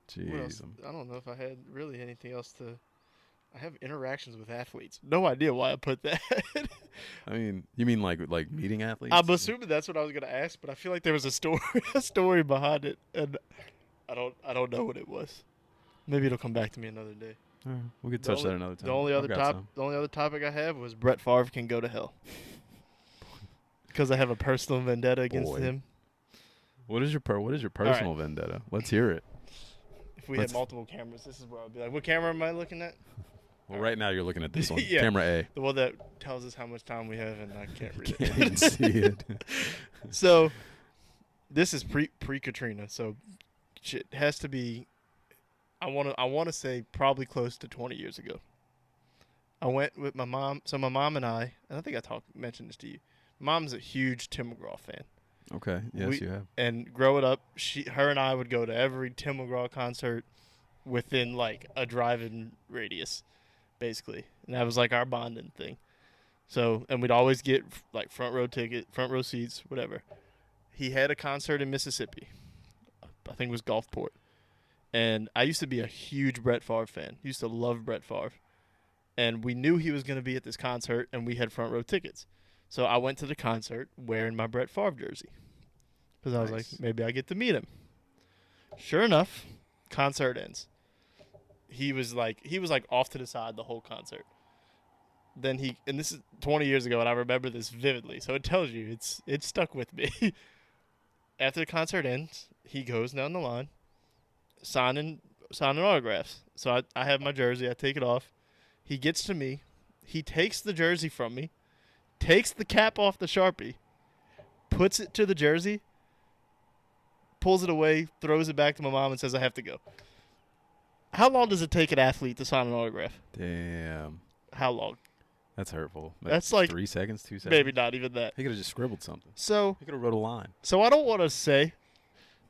Jeez. I don't know if I had really anything else to. I have interactions with athletes. No idea why I put that. I mean, you mean like meeting athletes? I'm assuming that's what I was gonna ask, but I feel like there was a story behind it, and I don't know what it was. Maybe it'll come back to me another day. All right, we could touch that another time. The only other topic I have was Brett Favre can go to hell because I have a personal vendetta against him. What is your personal vendetta? Let's hear it. If we had multiple cameras, this is where I'll be like, what camera am I looking at? Well, right now you're looking at this one, Yeah. camera A. The one that tells us how much time we have, and I can't read Can't even see it. So, this is pre-Katrina, so it has to be. I want to say probably close to 20 years ago. I went with my mom. So my mom and I think I mentioned this to you. Mom's a huge Tim McGraw fan. Okay. Yes, you have. And growing up, her and I would go to every Tim McGraw concert within like a driving radius, basically, and that was like our bonding thing. So, and we'd always get like front row seats, whatever. He had a concert in Mississippi. I think it was Gulfport. And I used to be a huge Brett Favre fan. Used to love Brett Favre. And we knew he was going to be at this concert, and we had front row tickets. So I went to the concert wearing my Brett Favre jersey. Because I was like, maybe I get to meet him. Sure enough, concert ends. He was like off to the side the whole concert. Then and this is 20 years ago, and I remember this vividly. So it tells you it stuck with me. After the concert ends, he goes down the line, signing autographs. So I have my jersey. I take it off. He gets to me. He takes the jersey from me, takes the cap off the Sharpie, puts it to the jersey, pulls it away, throws it back to my mom, and says, I have to go. How long does it take an athlete to sign an autograph? Damn. How long? That's hurtful. That's like 3 seconds, 2 seconds. Maybe not even that. He could have just scribbled something. So he could have wrote a line. So I don't want to say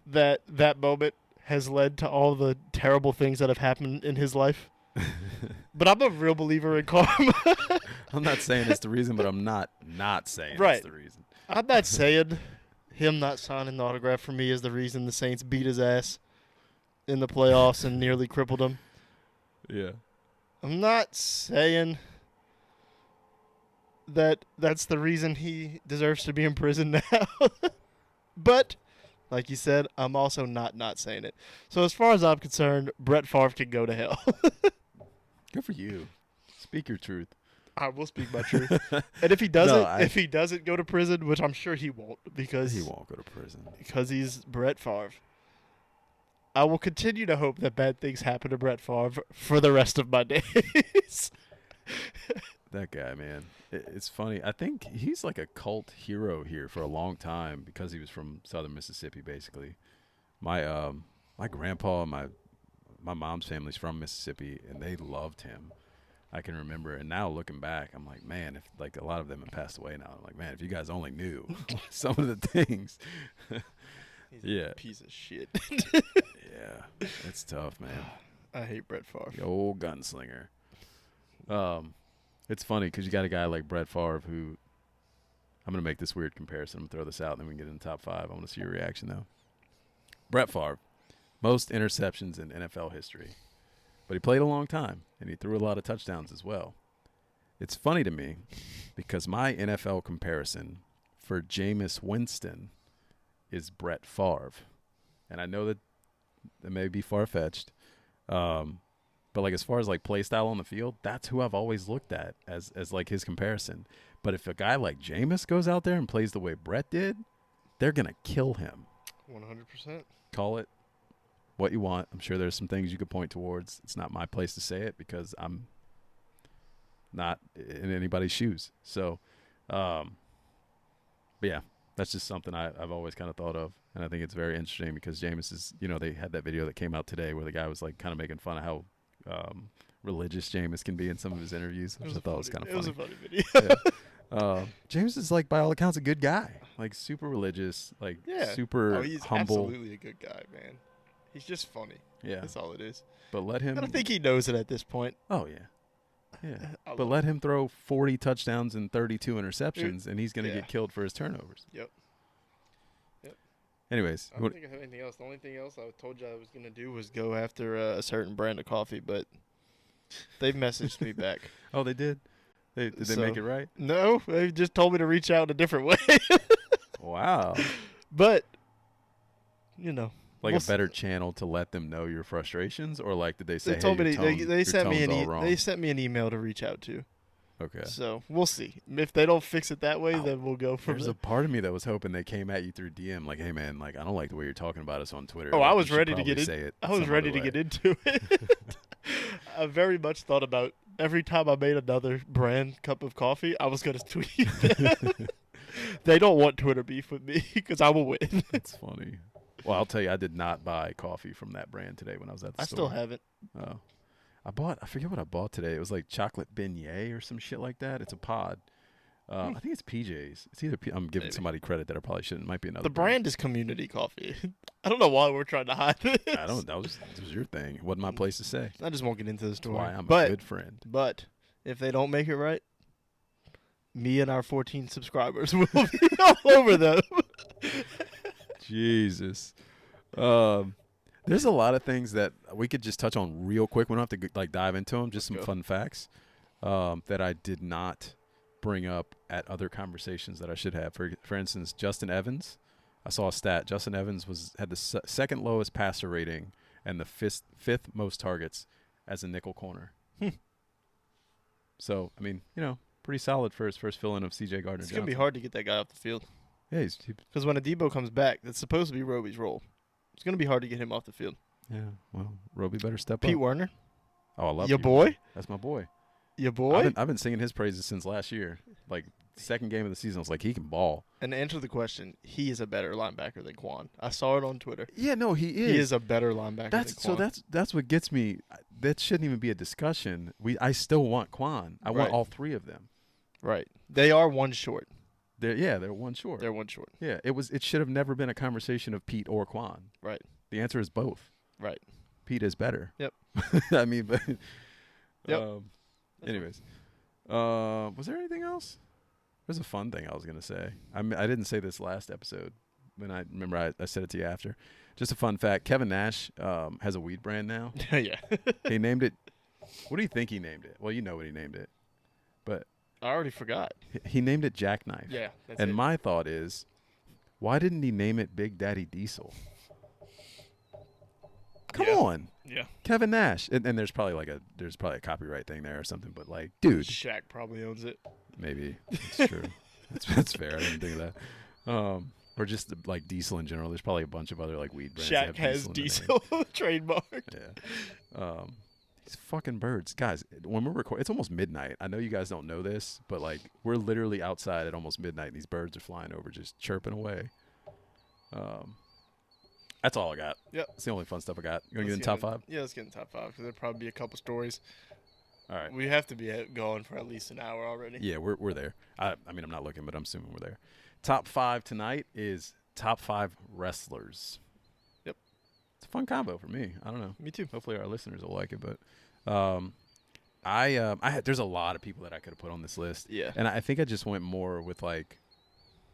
that moment has led to all the terrible things that have happened in his life. But I'm a real believer in karma. I'm not saying it's the reason, but I'm not saying right. it's the reason. I'm not saying him not signing the autograph for me is the reason the Saints beat his ass in the playoffs and nearly crippled him. Yeah. I'm not saying that's the reason he deserves to be in prison now. But, like you said, I'm also not saying it. So as far as I'm concerned, Brett Favre can go to hell. Good for you. Speak your truth. I will speak my truth. And if he doesn't go to prison, which I'm sure he won't, because he won't go to prison because he's Brett Favre, I will continue to hope that bad things happen to Brett Favre for the rest of my days. That guy, man. It's funny. I think he's like a cult hero here for a long time because he was from southern Mississippi, basically. My grandpa and my mom's family's from Mississippi, and they loved him. I can remember, and now looking back, I'm like, man, if like a lot of them have passed away now. I'm like, man, if you guys only knew some of the things. He's a piece of shit. Yeah, it's tough, man. I hate Brett Favre. The old gunslinger. It's funny because you got a guy like Brett Favre who, I'm going to make this weird comparison. I'm going to throw this out, and then we can get in the top 5. I want to see your reaction, though. Brett Favre, most interceptions in NFL history. But he played a long time, and he threw a lot of touchdowns as well. It's funny to me because my NFL comparison for Jameis Winston is Brett Favre. And I know that it may be far-fetched, but like as far as like play style on the field, that's who I've always looked at as like his comparison. But if a guy like Jameis goes out there and plays the way Brett did, they're going to kill him. 100%. Call it what you want. I'm sure there's some things you could point towards. It's not my place to say it because I'm not in anybody's shoes. So, but yeah, that's just something I've always kind of thought of. And I think it's very interesting because Jameis is, they had that video that came out today where the guy was like kind of making fun of how religious Jameis can be in some of his interviews, which I thought was kind of funny. It was a funny video. Yeah. Jameis is like, by all accounts, a good guy, like super religious, like super he's humble. Absolutely a good guy, man. He's just funny. Yeah. That's all it is. But let him. I don't think he knows it at this point. Oh, yeah. Yeah. But let him throw 40 touchdowns and 32 interceptions, and he's going to get killed for his turnovers. Yep. Anyways. I don't think I have anything else. The only thing else I told you I was going to do was go after a certain brand of coffee, but they've messaged me back. Oh, they did? Did they make it right? No. They just told me to reach out in a different way. Wow. But, like a better channel to let them know your frustrations, or like did they say? They told me they sent me they sent me an email to reach out to. Okay. So we'll see. If they don't fix it that way, then we'll go from there. There's a part of me that was hoping they came at you through DM, like, "Hey man, like I don't like the way you're talking about us on Twitter." Oh, like, I was ready to get it. I was ready to get into it. I very much thought about every time I made another brand cup of coffee, I was going to tweet them. They don't want Twitter beef with me because I will win. That's funny. Well, I'll tell you, I did not buy coffee from that brand today when I was at the store. I still haven't. Oh. I forget what I bought today. It was like chocolate beignet or some shit like that. It's a pod. I think it's PJ's. It's either I'm giving somebody credit that I probably shouldn't. It might be another. The brand is Community Coffee. I don't know why we're trying to hide this. I don't. That was your thing. It wasn't my place to say. I just won't get into the story. Why I'm a good friend. But if they don't make it right, me and our 14 subscribers will be all over them. Jesus. There's a lot of things that we could just touch on real quick. We don't have to dive into them. Just some fun facts that I did not bring up at other conversations that I should have. For instance, Justin Evans. I saw a stat. Justin Evans had the second lowest passer rating and the fifth most targets as a nickel corner. So, I mean, pretty solid for his first fill-in of C.J. Gardner-Johnson. It's going to be hard to get that guy off the field. Yeah, because when Adebo comes back, that's supposed to be Roby's role. It's going to be hard to get him off the field. Yeah, well, Roby better step up. Pete Werner. Oh, I love your Pete boy. Werner. That's my boy. Your boy. I've been singing his praises since last year. Like second game of the season, I was like, he can ball. And to answer the question, he is a better linebacker than Quan. I saw it on Twitter. Yeah, no, he is. He is a better linebacker than Quan. So that's what gets me. That shouldn't even be a discussion. I still want Quan. I want all three of them. Right. They are one short. They're one short. They're one short. Yeah, it should have never been a conversation of Pete or Quan. Right. The answer is both. Right. Pete is better. Yep. I mean, but yep. Anyways, was there anything else? There's a fun thing I was gonna say. I didn't say this last episode, when I remember I said it to you after. Just a fun fact: Kevin Nash has a weed brand now. Yeah. He named it. What do you think he named it? Well, you know what he named it, but I already forgot. He named it Jackknife. Yeah. That's and it. my thought is, why didn't he name it Big Daddy Diesel? Come on. Yeah. Kevin Nash. And there's probably a copyright thing there or something, but like, dude. Shaq probably owns it. Maybe. That's true. That's fair. I didn't think of that. Or just like Diesel in general. There's probably a bunch of other like weed brands. Shaq has Diesel trademarked. Yeah. These fucking birds. Guys, when we're recording, it's almost midnight. I know you guys don't know this, but like we're literally outside at almost midnight and these birds are flying over just chirping away. That's all I got. Yep. That's the only fun stuff I got. You want to get in top five? Yeah, let's get in top five because there'll probably be a couple stories. All right. We have to be going for at least an hour already. Yeah, we're there. I mean, I'm not looking, but I'm assuming we're there. Top five tonight is top five wrestlers. Yep. It's a fun combo for me. I don't know. Me too. Hopefully our listeners will like it, but there's a lot of people that I could have put on this list. Yeah. And I think I just went more with like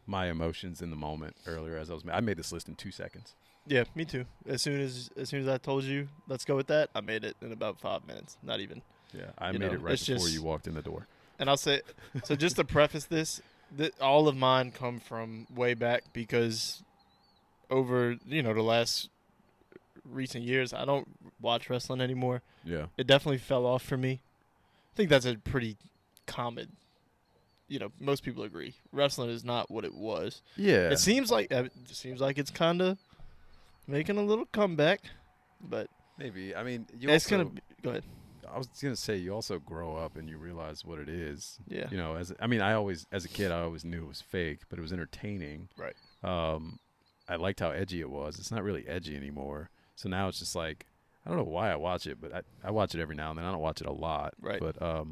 my emotions in the moment earlier as I made this list in 2 seconds. Yeah, me too. As soon as I told you, let's go with that, I made it in about 5 minutes. Not even. Yeah, I You made know, it right it's before just- you walked in the door. And I'll say, so just to preface this, all of mine come from way back because over the last recent years, I don't watch wrestling anymore. Yeah. It definitely fell off for me. I think that's a pretty common. Most people agree. Wrestling is not what it was. Yeah. It seems like it's kind of making a little comeback, but Maybe. I mean, it's gonna. Go ahead. I was gonna say you also grow up and you realize what it is. Yeah. As a kid, I always knew it was fake, but it was entertaining. Right. I liked how edgy it was. It's not really edgy anymore. So now it's just like I don't know why I watch it, but I watch it every now and then. I don't watch it a lot. Right. But I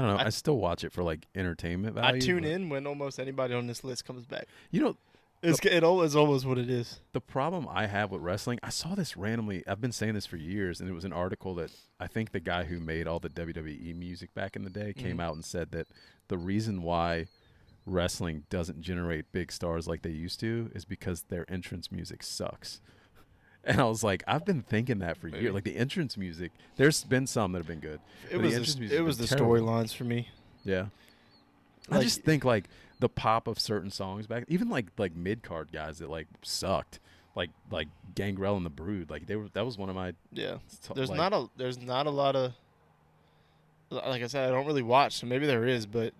don't know. I still watch it for like entertainment value. I tune in when almost anybody on this list comes back. It almost what it is. The problem I have with wrestling, I saw this randomly. I've been saying this for years, and it was an article that I think the guy who made all the WWE music back in the day came out and said that the reason why wrestling doesn't generate big stars like they used to is because their entrance music sucks. And I was like, I've been thinking that for years. Like the entrance music, there's been some that have been good. It was the storylines for me. Yeah. I just think like the pop of certain songs back, even like mid card guys that like sucked, like Gangrel and the Brood, like that was one of my There's not a lot of, like I said, I don't really watch, so maybe there is, but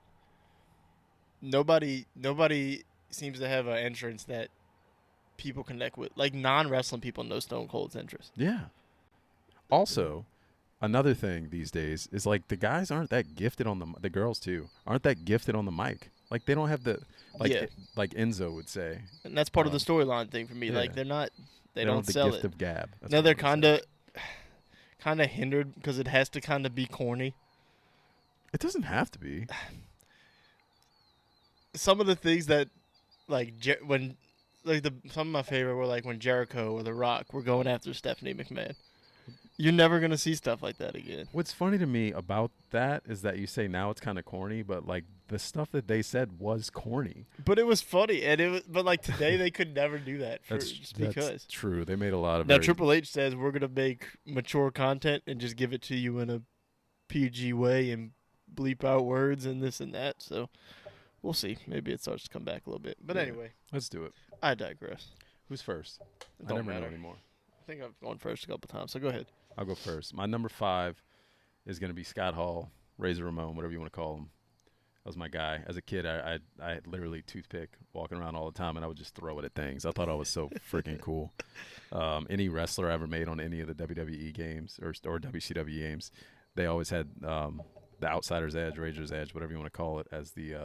nobody seems to have an entrance that people connect with. Like non-wrestling people know Stone Cold's entrance. Yeah. Also, another thing these days is like the guys aren't that gifted on the girls too aren't that gifted on the mic. Like they don't have the like Enzo would say. And that's part of the storyline thing for me. Yeah. Like they don't have the sell gift it. of gab. That's Now what they're I'm kind of hindered because it has to kind of be corny. It doesn't have to be. Some of the things that some of my favorite were like when Jericho or The Rock were going after Stephanie McMahon. You're never gonna see stuff like that again. What's funny to me about that is that you say now it's kind of corny, but like the stuff that they said was corny. But it was funny, but like today they could never do that because. That's true. They made a lot of. Now Triple H says we're gonna make mature content and just give it to you in a PG way and bleep out words and this and that. So we'll see. Maybe it starts to come back a little bit. But anyway, let's do it. I digress. Who's first? It I don't never matter know anymore. I think I've gone first a couple times, so go ahead. I'll go first. My number 5 is going to be Scott Hall, Razor Ramon, whatever you want to call him. That was my guy. As a kid, I had literally toothpick walking around all the time, and I would just throw it at things. I thought I was so freaking cool. Any wrestler I ever made on any of the WWE games or WCW games, they always had the Outsider's Edge, Razor's Edge, whatever you want to call it, as the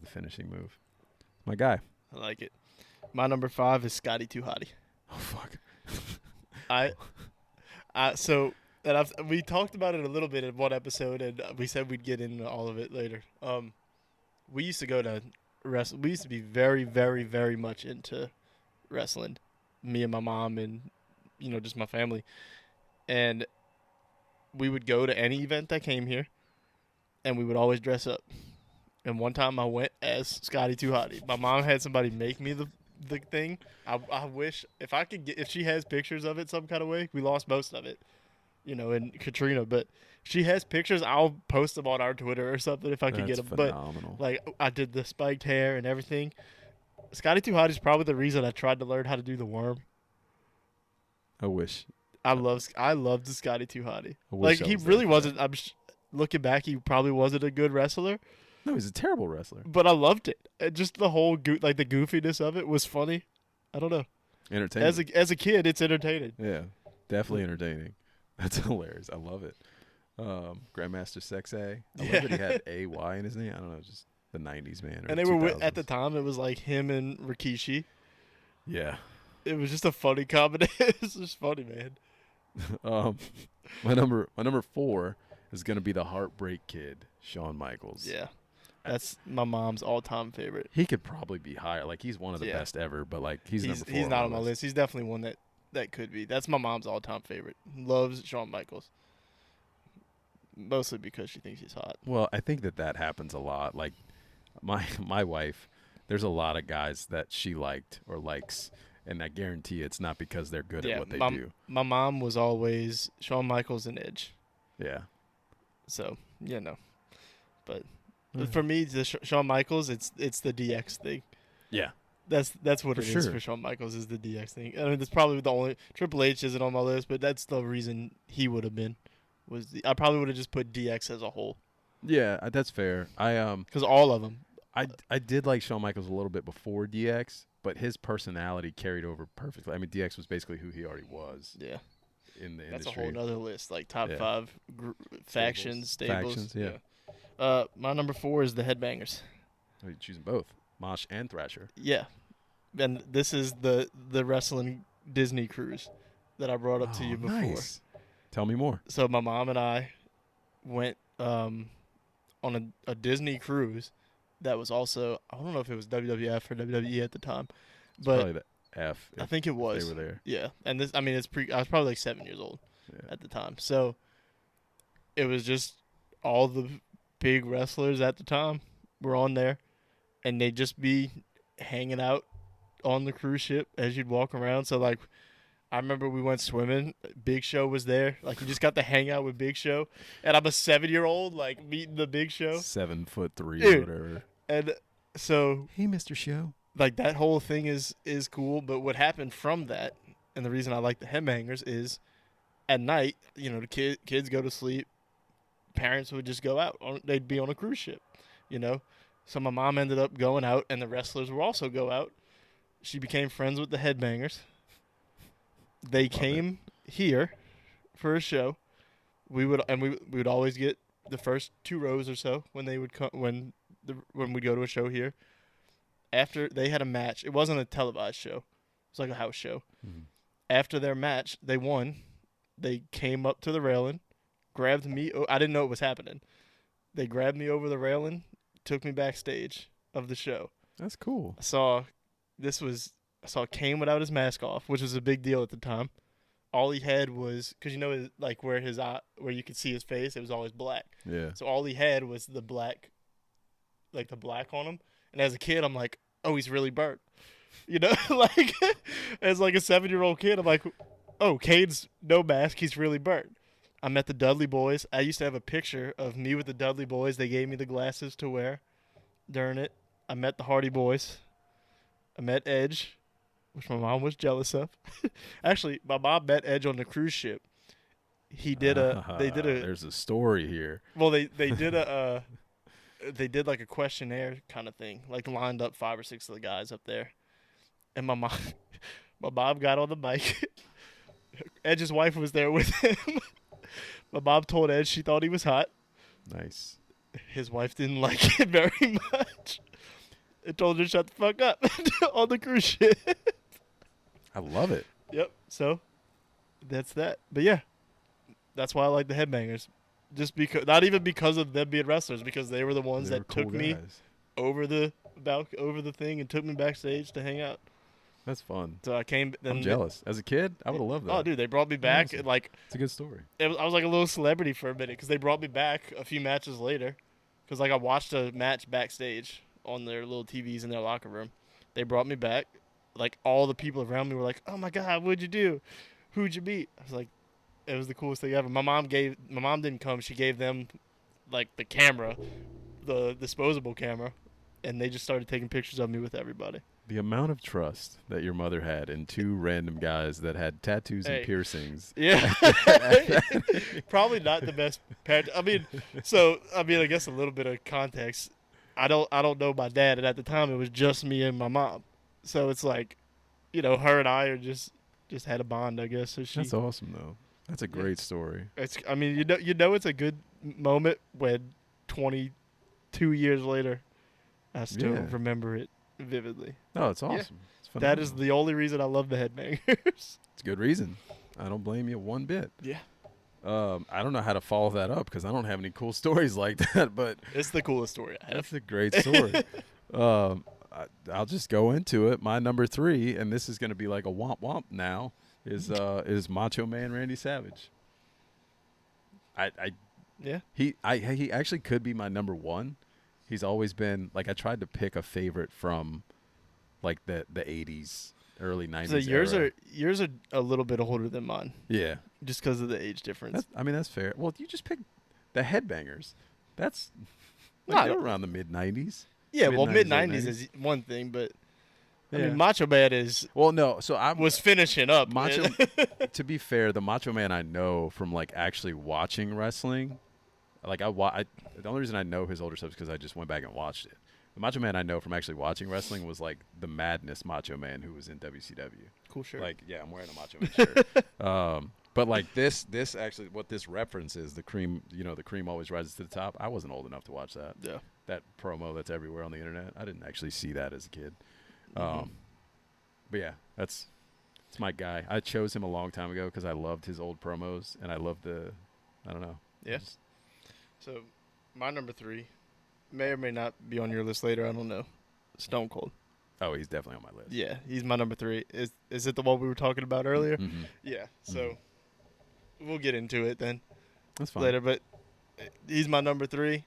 finishing move. My guy. I like it. My number 5 is Scotty Too Hottie. Oh, fuck. We talked about it a little bit in one episode, and we said we'd get into all of it later. We used to go to wrestling. We used to be very, very, very much into wrestling. Me and my mom, and just my family, and we would go to any event that came here, and we would always dress up. And one time I went as Scotty Too Hottie. My mom had somebody make me the thing. I wish if she has pictures of it some kind of way. We lost most of it, in Katrina. But if she has pictures, I'll post them on our Twitter or something if I can get them. Phenomenal. But like I did the spiked hair and everything. Scotty Too Hottie is probably the reason I tried to learn how to do the worm. I wish. I loved the Scotty Too Hottie. I Like wish I he was really there. wasn't. Looking back, he probably wasn't a good wrestler. No, he's a terrible wrestler. But I loved it. Just the whole the goofiness of it was funny. I don't know. Entertaining. As a kid, it's entertaining. Yeah, definitely entertaining. That's hilarious. I love it. Grandmaster Sexay. I love that he had AY in his name. I don't know, just the 90s, man. And they were at the time, it was like him and Rikishi. Yeah. It was just a funny combination. It's just funny, man. My number 4 is going to be the Heartbreak Kid, Shawn Michaels. Yeah. That's my mom's all-time favorite. He could probably be higher. Like, he's one of the best ever, but, like, he's number 4. He's not on my list. He's definitely one that could be. That's my mom's all-time favorite. Loves Shawn Michaels. Mostly because she thinks he's hot. Well, I think that happens a lot. Like, my wife, there's a lot of guys that she liked or likes, and I guarantee it's not because they're good at what they my, do. My mom was always Shawn Michaels and Edge. Yeah. So, But for me, the Shawn Michaels, it's the DX thing. Yeah. That's what it is sure. for Shawn Michaels is the DX thing. I mean, that's probably the only Triple H isn't on my list, but that's the reason he would have been. I probably would have just put DX as a whole. Yeah, that's fair. Because all of them. I did like Shawn Michaels a little bit before DX, but his personality carried over perfectly. I mean, DX was basically who he already was. Yeah. In the that's industry. That's a whole other list, like top 5 factions, stables. Yeah. My number 4 is the Headbangers. Oh, you're choosing both, Mosh and Thrasher. Yeah, and this is the wrestling Disney cruise that I brought up to you before. Nice. Tell me more. So my mom and I went on a Disney cruise that was also, I don't know if it was WWF or WWE at the time, but probably the F. I think it was. They were there. Yeah, and I was probably like 7 years old at the time. So it was just all the big wrestlers at the time were on there, and they'd just be hanging out on the cruise ship as you'd walk around. So like, I remember we went swimming. Big Show was there. Like, you just got to hang out with Big Show, and I'm a 7-year-old like meeting the Big Show. 7'3" Dude. or whatever. And so, hey, Mr. Show. Like, that whole thing is cool. But what happened from that, and the reason I like the Headbangers is, at night, the kids go to sleep. Parents would just go out. They'd be on a cruise ship, So my mom ended up going out, and the wrestlers would also go out. She became friends with the Headbangers. They came here for a show. We would always get the first 2 rows or so when they would come when we go to a show here. After they had a match, it wasn't a televised show. It was like a house show. Mm-hmm. After their match, they won. They came up to the railing, grabbed me. I didn't know it was happening. They grabbed me over the railing, took me backstage of the show. That's cool. I saw Kane without his mask off, which was a big deal at the time. All he had was, because like where his eye, where you could see his face, it was always black. Yeah. So all he had was the black, like the black on him. And as a kid, I'm like, oh, he's really burnt. Like as like a 7-year-old kid, I'm like, oh, Kane's no mask, he's really burnt. I met the Dudley Boys. I used to have a picture of me with the Dudley Boys. They gave me the glasses to wear during it. I met the Hardy Boys. I met Edge, which my mom was jealous of. Actually, my mom met Edge on the cruise ship. They did a. There's a story here. Well, they did a. They did like a questionnaire kind of thing, like lined up 5 or 6 of the guys up there, and my mom got on the mic. Edge's wife was there with him. My mom told Edge she thought he was hot. Nice. His wife didn't like it very much. It told her to shut the fuck up on the cruise ship. I love it. Yep. So that's that. But yeah, that's why I like the Headbangers. Just because, not even because of them being wrestlers, because they were the ones that took me over the thing and took me backstage to hang out. That's fun. So I came. I'm jealous. As a kid, I would have loved that. Oh, dude, they brought me back. Awesome. Like, it's a good story. I was like a little celebrity for a minute because they brought me back a few matches later. Because like I watched a match backstage on their little TVs in their locker room. They brought me back. Like all the people around me were like, "Oh my God, what'd you do? Who'd you meet?" I was like, "It was the coolest thing ever." My mom didn't come. She gave them like the camera, the disposable camera, and they just started taking pictures of me with everybody. The amount of trust that your mother had in 2 random guys that had tattoos and piercings. Yeah. Probably not the best parent. I guess a little bit of context. I don't know my dad, and at the time it was just me and my mom. So it's like, her and I are just had a bond, I guess. So that's awesome though. That's a great story. It's it's a good moment when 22 years later I still remember it vividly. Oh, it's awesome. Yeah. It's that is the only reason I love the Headbangers. It's a good reason. I don't blame you one bit. Yeah. I don't know how to follow that up because I don't have any cool stories like that, but it's the coolest story I have. That's a great story. I'll just go into it. My number 3, and this is going to be like a womp womp now, is Macho Man Randy Savage. He actually could be my number 1. He's always been like, I tried to pick a favorite from like the 80s early 90s So era. yours are a little bit older than mine, Yeah. just because of the age difference. That's fair. Well, you just picked the Headbangers. That's like Not they're around the mid-90s. Yeah, well, mid late 90s is one thing, but I Yeah. mean, Macho Man Well, no. So was finishing up. Macho. To be fair, the Macho Man I know from like actually watching wrestling, like the only reason I know his older stuff is because I just went back and watched it. The Macho Man I know from actually watching wrestling was like the Madness Macho Man who was in WCW. Cool shirt. Like, yeah, I'm wearing a Macho Man shirt. But like this actually, what this reference is, the cream, the cream always rises to the top. I wasn't old enough to watch that. Yeah. That promo that's everywhere on the internet. I didn't actually see that as a kid. Mm-hmm. But yeah, it's my guy. I chose him a long time ago because I loved his old promos and I loved I don't know. Yeah. So my number 3 may or may not be on your list later. I don't know. Stone Cold. Oh, he's definitely on my list. Yeah, he's my number 3. Is it the one we were talking about earlier? Mm-hmm. Yeah. So we'll get into it then. That's fine. Later, but he's my number 3.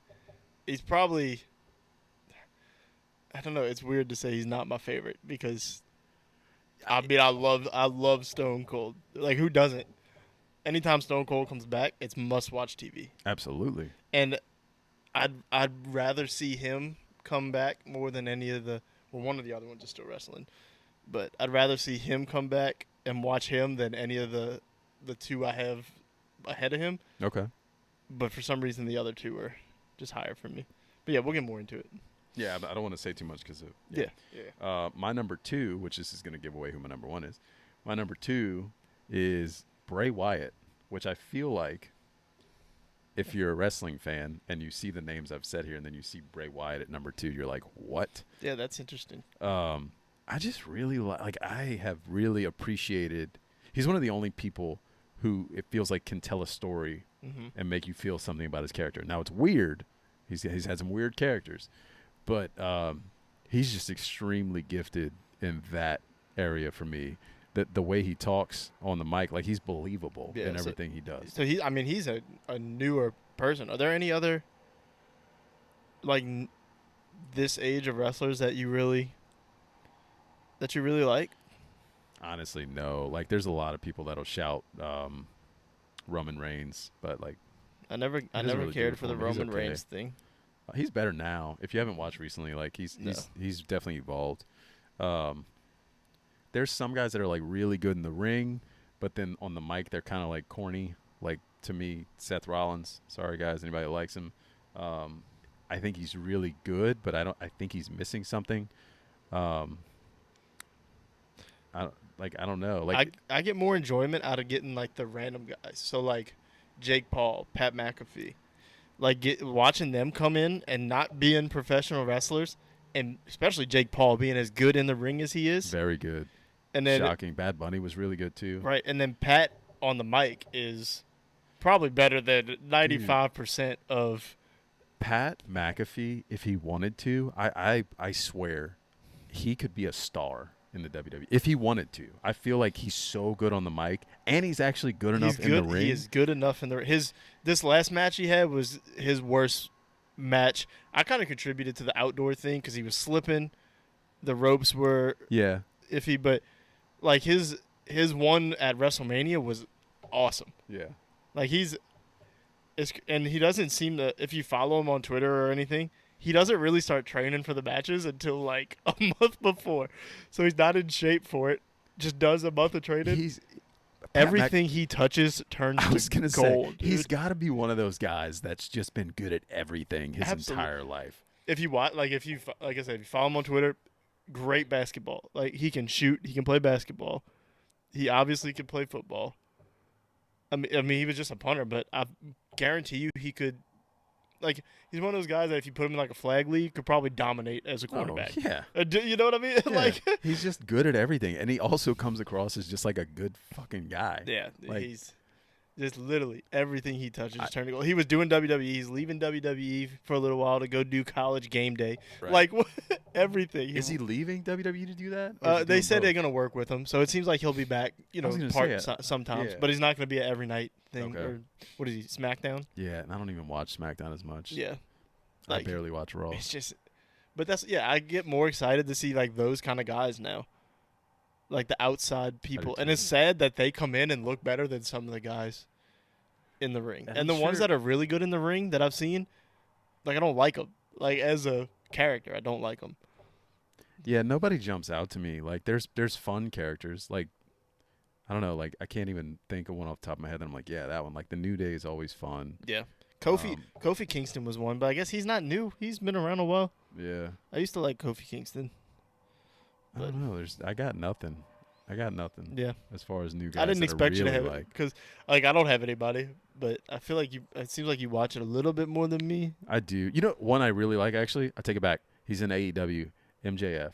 He's probably, I don't know. It's weird to say he's not my favorite because, I mean, I love Stone Cold. Like, who doesn't? Anytime Stone Cold comes back, it's must-watch TV. Absolutely. And I'd rather see him come back more than any of one of the other ones is still wrestling, but I'd rather see him come back and watch him than any of the two I have ahead of him. Okay. But for some reason, the other two are just higher for me. But yeah, we'll get more into it. Yeah, I don't want to say too much because Yeah. my number 2, which this is going to give away who my number 1 is. My number 2 is Bray Wyatt, which I feel like if you're a wrestling fan and you see the names I've said here and then you see Bray Wyatt at number 2, you're like, what? Yeah, that's interesting. I just really I have really appreciated. He's one of the only people who it feels like can tell a story and make you feel something about his character. Now it's weird. He's had some weird characters, but he's just extremely gifted in that area for me. The way he talks on the mic, like he's believable in everything he does. So he's a newer person. Are there any other like this age of wrestlers that you really like? Honestly, no. Like, there's a lot of people that'll shout Roman Reigns, but like, I never really cared for the do it for me. He's Roman okay. Reigns thing. He's better now. If you haven't watched recently, like he's definitely evolved. There's some guys that are like really good in the ring, but then on the mic they're kind of like corny. Like to me, Seth Rollins. Sorry guys, anybody that likes him. I think he's really good, but I think he's missing something. I don't know. Like I get more enjoyment out of getting like the random guys. So like Jake Paul, Pat McAfee, like watching them come in and not being professional wrestlers, and especially Jake Paul being as good in the ring as he is. Very good. And then shocking. Bad Bunny was really good too. Right, and then Pat on the mic is probably better than 95% of Pat McAfee. If he wanted to, I swear, he could be a star in the WWE if he wanted to. I feel like he's so good on the mic, and he's actually good enough in the ring. He is good enough in the this last match he had was his worst match. I kind of contributed to the outdoor thing because he was slipping. The ropes were iffy, but like his one at WrestleMania was awesome. Yeah, like and he doesn't seem to. If you follow him on Twitter or anything, he doesn't really start training for the matches until like a month before. So he's not in shape for it. Just does a month of training. Everything he touches turns to gold. He's got to be one of those guys that's just been good at everything his entire life. If you watch, like I said, if you follow him on Twitter, great basketball. Like he can shoot, he can play basketball. He obviously can play football. I mean, he was just a punter, but I guarantee you he could. Like, he's one of those guys that if you put him in, like, a flag league, could probably dominate as a quarterback. Oh, yeah. You know what I mean? Yeah. Like, he's just good at everything. And he also comes across as just, like, a good fucking guy. Yeah. Like, he's just literally everything he touches turns to gold. He was doing WWE. He's leaving WWE for a little while to go do College Game Day. Right. Like, everything. Is he leaving WWE to do that? They said they're going to work with him. So it seems like he'll be back, sometimes. Yeah. But he's not going to be an every night thing. Okay. Or, what is he, SmackDown? Yeah, and I don't even watch SmackDown as much. Yeah. I barely watch Raw. It's just, but I get more excited to see like those kind of guys now. like the outside people, and too. it's sad that they come in and look better than some of the guys in the ring. And And I'm the ones sure- that are really good in the ring that I've seen, like I don't like them. Like as a character, I don't like them. Yeah, nobody jumps out to me. Like there's fun characters. Like I don't know. Like I can't even think of one off the top of my head. That I'm like, yeah, that one. Like the New Day is always fun. Yeah. Kofi Kingston was one, but I guess he's not new. He's been around a while. Yeah. I used to like Kofi Kingston. I don't know. I got nothing. Yeah. As far as new guys. I didn't that expect you to really have it because, like, I don't have anybody, but I feel like it seems like you watch it a little bit more than me. I do. You know, one I really like actually. I take it back. He's in AEW. MJF.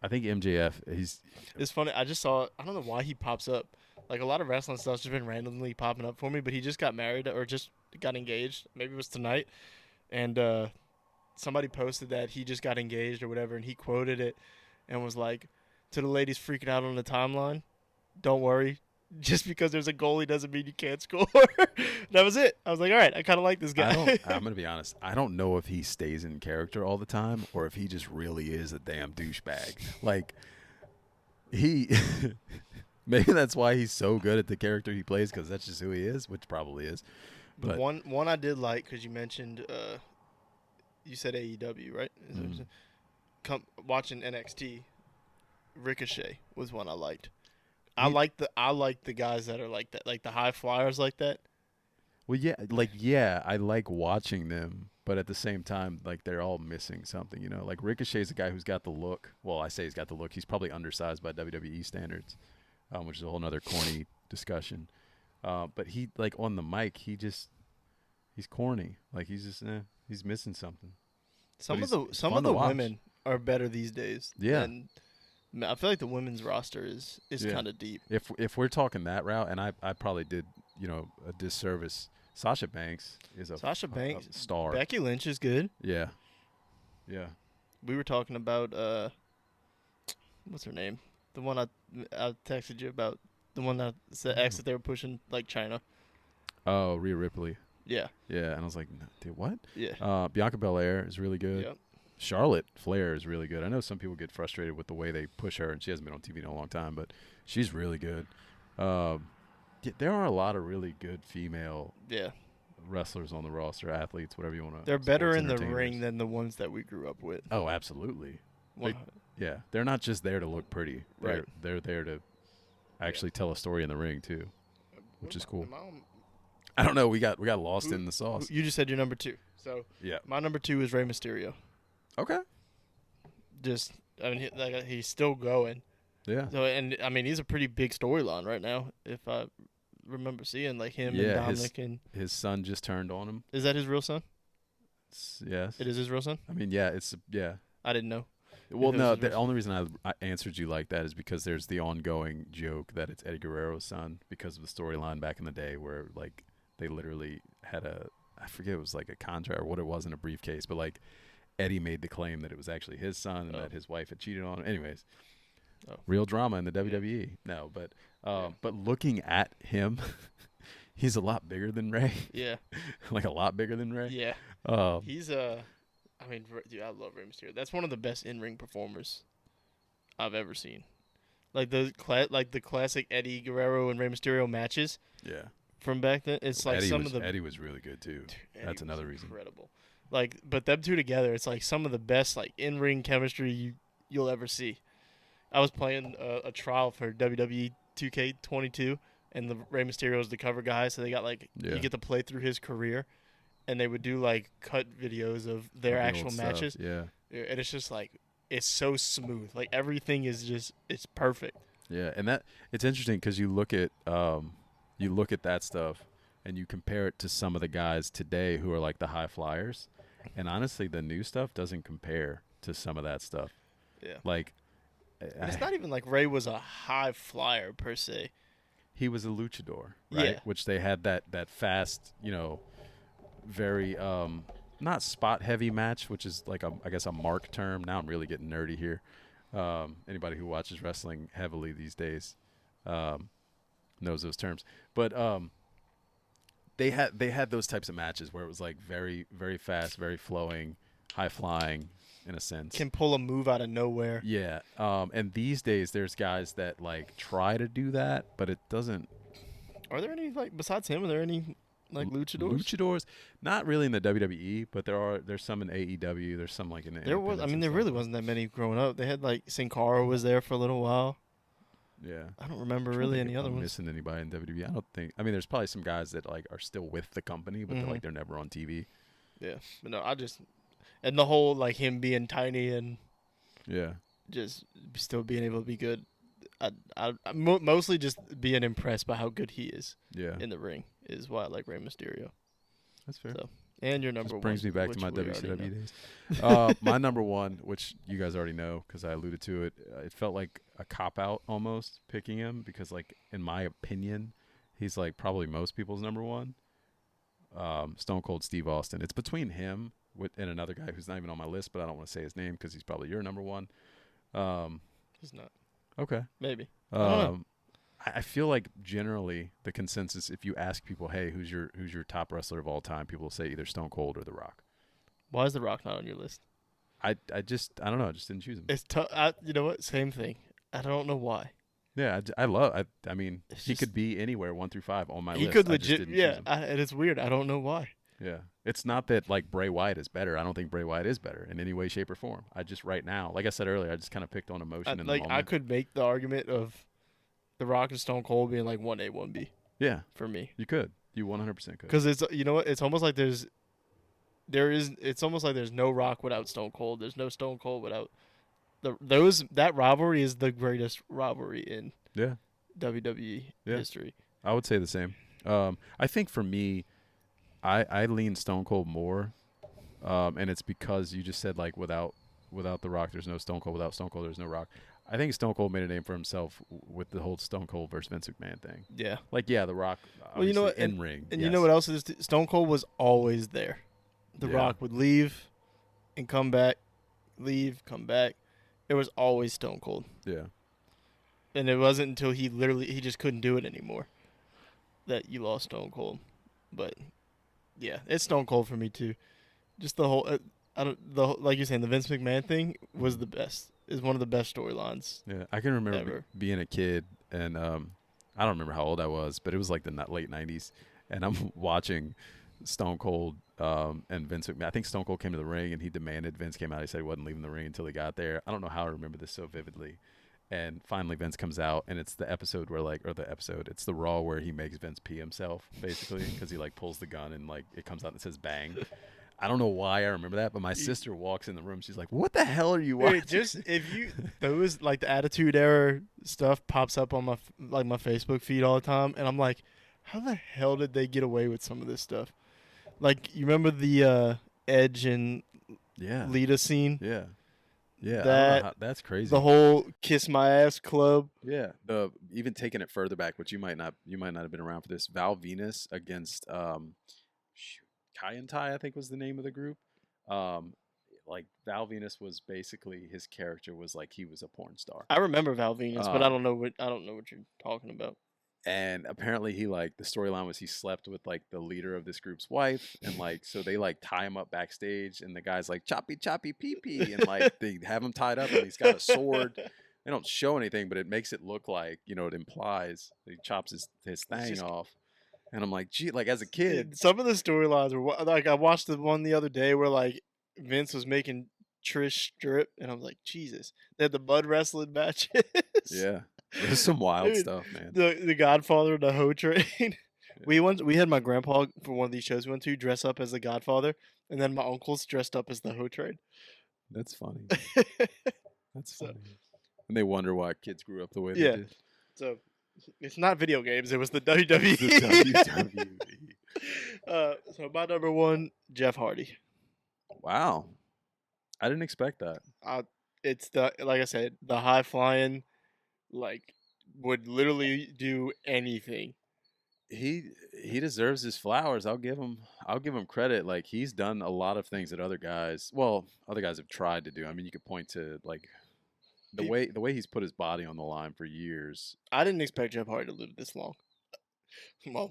I think MJF. It's funny. I just saw. I don't know why he pops up. Like a lot of wrestling stuff's just been randomly popping up for me. But he just got married or just got engaged. Maybe it was tonight, and somebody posted that he just got engaged or whatever, and he quoted it and was like, "To the ladies freaking out on the timeline, don't worry. Just because there's a goalie doesn't mean you can't score." That was it. I was like, all right, I kind of like this guy. I'm going to be honest. I don't know if he stays in character all the time or if he just really is a damn douchebag. Like, maybe that's why he's so good at the character he plays because that's just who he is, which probably is. But one I did like because you mentioned, you said AEW, right? Watching NXT, Ricochet was one I liked. I like the guys that are like that, like the high flyers like that. Well, I like watching them, but at the same time, like they're all missing something, you know. Like Ricochet's a guy who's got the look. Well, I say he's got the look. He's probably undersized by WWE standards, which is a whole nother corny discussion. But he, like on the mic, he's corny. Like he's just he's missing something. Some of the women are better these days. Yeah. And I feel like the women's roster is kind of deep. If we're talking that route, and I probably did, you know, a disservice. Sasha Banks is a star. Becky Lynch is good. Yeah. We were talking about what's her name? The one I texted you about. The one that said X that they were pushing like China. Oh, Rhea Ripley. Yeah. Yeah, and I was like, dude, what? Yeah. Bianca Belair is really good. Yep. Charlotte Flair is really good. I know some people get frustrated with the way they push her, and she hasn't been on TV in a long time, but she's really good. There are a lot of really good female wrestlers on the roster, athletes, whatever you want to. They're better in the ring than the ones that we grew up with. Oh, absolutely. They're not just there to look pretty. Right. They're there to actually tell a story in the ring too, which is cool. I don't know. We got lost in the sauce. You just said your number 2. So yeah, my number 2 is Rey Mysterio. Okay. He's still going. Yeah. So he's a pretty big storyline right now. If I remember seeing like him and Dominic and his son just turned on him. Is that his real son? Yes. It is his real son. I mean, yeah, I didn't know. Well, no, the only reason I answered you like that is because there's the ongoing joke that it's Eddie Guerrero's son because of the storyline back in the day where like they literally had I forget, it was like a contract or what it was in a briefcase, but like Eddie made the claim that it was actually his son and that his wife had cheated on him. Anyways, real drama in the WWE. No, but looking at him, he's a lot bigger than Ray. Yeah. Like a lot bigger than Ray. Yeah. He's dude, I love Rey Mysterio. That's one of the best in-ring performers I've ever seen. Like the classic Eddie Guerrero and Rey Mysterio matches. Yeah. From back then, it's like Eddie was really good too. That's another reason. Incredible. Like, but them two together, it's like some of the best like in-ring chemistry you'll ever see. I was playing a trial for WWE 2K22, and the Rey Mysterio is the cover guy, so they got like you get to play through his career, and they would do like cut videos of their actual matches. Yeah, and it's just like it's so smooth. Like everything is just it's perfect. Yeah, and it's interesting because you look at that stuff and you compare it to some of the guys today who are like the high flyers, and honestly, the new stuff doesn't compare to some of that stuff. Yeah, like. And it's not even like Ray was a high flyer per se. He was a luchador, right? Yeah. Which they had that fast, very not spot heavy match, which is like I guess a mark term. Now I'm really getting nerdy here. Anybody who watches wrestling heavily these days knows those terms. But they had those types of matches where it was like very, very fast, very flowing, high flying. in a sense. Can pull a move out of nowhere. Yeah. And these days there's guys that like try to do that, but it doesn't. Are there any like besides him? Are there any like luchadors? Luchadors, not really in the WWE, but there's some in AEW. There's some like in the. There was. I mean, there really wasn't that many growing up. They had like Sin Cara was there for a little while. Yeah. I don't remember really any other ones. Missing anybody in WWE? I don't think. I mean, there's probably some guys that like are still with the company, but they're never on TV. Yeah, but no, and the whole like him being tiny and just still being able to be good. Mostly just being impressed by how good he is. Yeah. In the ring is why I like Rey Mysterio. That's fair. So, and your number just one brings me back to my WCW days. My number one, which you guys already know because I alluded to it, it felt like a cop out almost picking him because, like, in my opinion, he's like probably most people's number one. Stone Cold Steve Austin. It's between him and another guy who's not even on my list, but I don't want to say his name because he's probably your number one. He's not. Okay. Maybe. I feel like generally the consensus, if you ask people, hey, who's your top wrestler of all time, people will say either Stone Cold or The Rock. Why is The Rock not on your list? I don't know. I just didn't choose him. It's tough. You know what? Same thing. I don't know why. Yeah, I mean, he could be anywhere 1 through 5 on my list. He could legit. Yeah, and it's weird. I don't know why. Yeah, it's not that like Bray Wyatt is better. I don't think Bray Wyatt is better in any way, shape, or form. I just right now, like I said earlier, I just kind of picked on emotion in the moment. I could make the argument of The Rock and Stone Cold being like 1A, 1B. Yeah, for me, you could. You 100% could. Because it's what it's almost like it's almost like there's no Rock without Stone Cold. There's no Stone Cold without that rivalry is the greatest rivalry in WWE history. I would say the same. I think for me, I lean Stone Cold more, and it's because you just said like without The Rock, there's no Stone Cold. Without Stone Cold, there's no Rock. I think Stone Cold made a name for himself with the whole Stone Cold versus Vince McMahon thing. Yeah. Like, The Rock, well, you know what? in ring. And you know what else is? Stone Cold was always there. The Rock would leave and come back, leave, come back. It was always Stone Cold. Yeah. And it wasn't until he just couldn't do it anymore that you lost Stone Cold. But, yeah, it's Stone Cold for me, too. Just the whole, like you're saying, the Vince McMahon thing was the best. Is one of the best storylines. Yeah, I can remember ever. Being a kid, and I don't remember how old I was, but it was like the late 90s, and I'm watching Stone Cold and Vince McMahon. I think Stone Cold came to the ring, and he demanded Vince came out. He said he wasn't leaving the ring until he got there. I don't know how I remember this so vividly. And finally Vince comes out, and it's the episode where it's the Raw where he makes Vince pee himself, basically, because he like pulls the gun, and like it comes out and it says bang. I don't know why I remember that, but my sister walks in the room. She's like, "What the hell are you watching?" Dude, just those like the Attitude Era stuff pops up on my Facebook feed all the time, and I'm like, how the hell did they get away with some of this stuff? Like, you remember the Edge and Lita scene? Yeah, yeah. That's crazy. The whole "Kiss My Ass" club. Yeah, even taking it further back, which you might not have been around for this. Val Venus against Kai and Tai, I think was the name of the group. Like Val Venus was basically, his character was like he was a porn star. I remember Val Venus, but I don't know what you're talking about. And apparently he like the storyline was he slept with like the leader of this group's wife, and like so they like tie him up backstage, and the guy's like choppy pee pee, and like they have him tied up, and he's got a sword. They don't show anything, but it makes it look like, it implies he chops his thing off. And I'm like, gee, like as a kid, some of the storylines were like, I watched the one the other day where like Vince was making Trish strip, and I was like, Jesus, they had the mud wrestling matches. Yeah, there's some wild stuff, man. The Godfather, the Hoe Train. Yeah. We had my grandpa for one of these shows we went to dress up as the Godfather, and then my uncles dressed up as the Hoe Train. That's funny. That's funny. And they wonder why kids grew up the way they did. So. It's not video games. It was the WWE. The WWE. So my number one, Jeff Hardy. Wow, I didn't expect that. It's like I said, the high flying, like would literally do anything. He deserves his flowers. I'll give him credit. Like he's done a lot of things that other guys have tried to do. I mean, you could point to like. The way he's put his body on the line for years. I didn't expect Jeff Hardy to live this long. Well,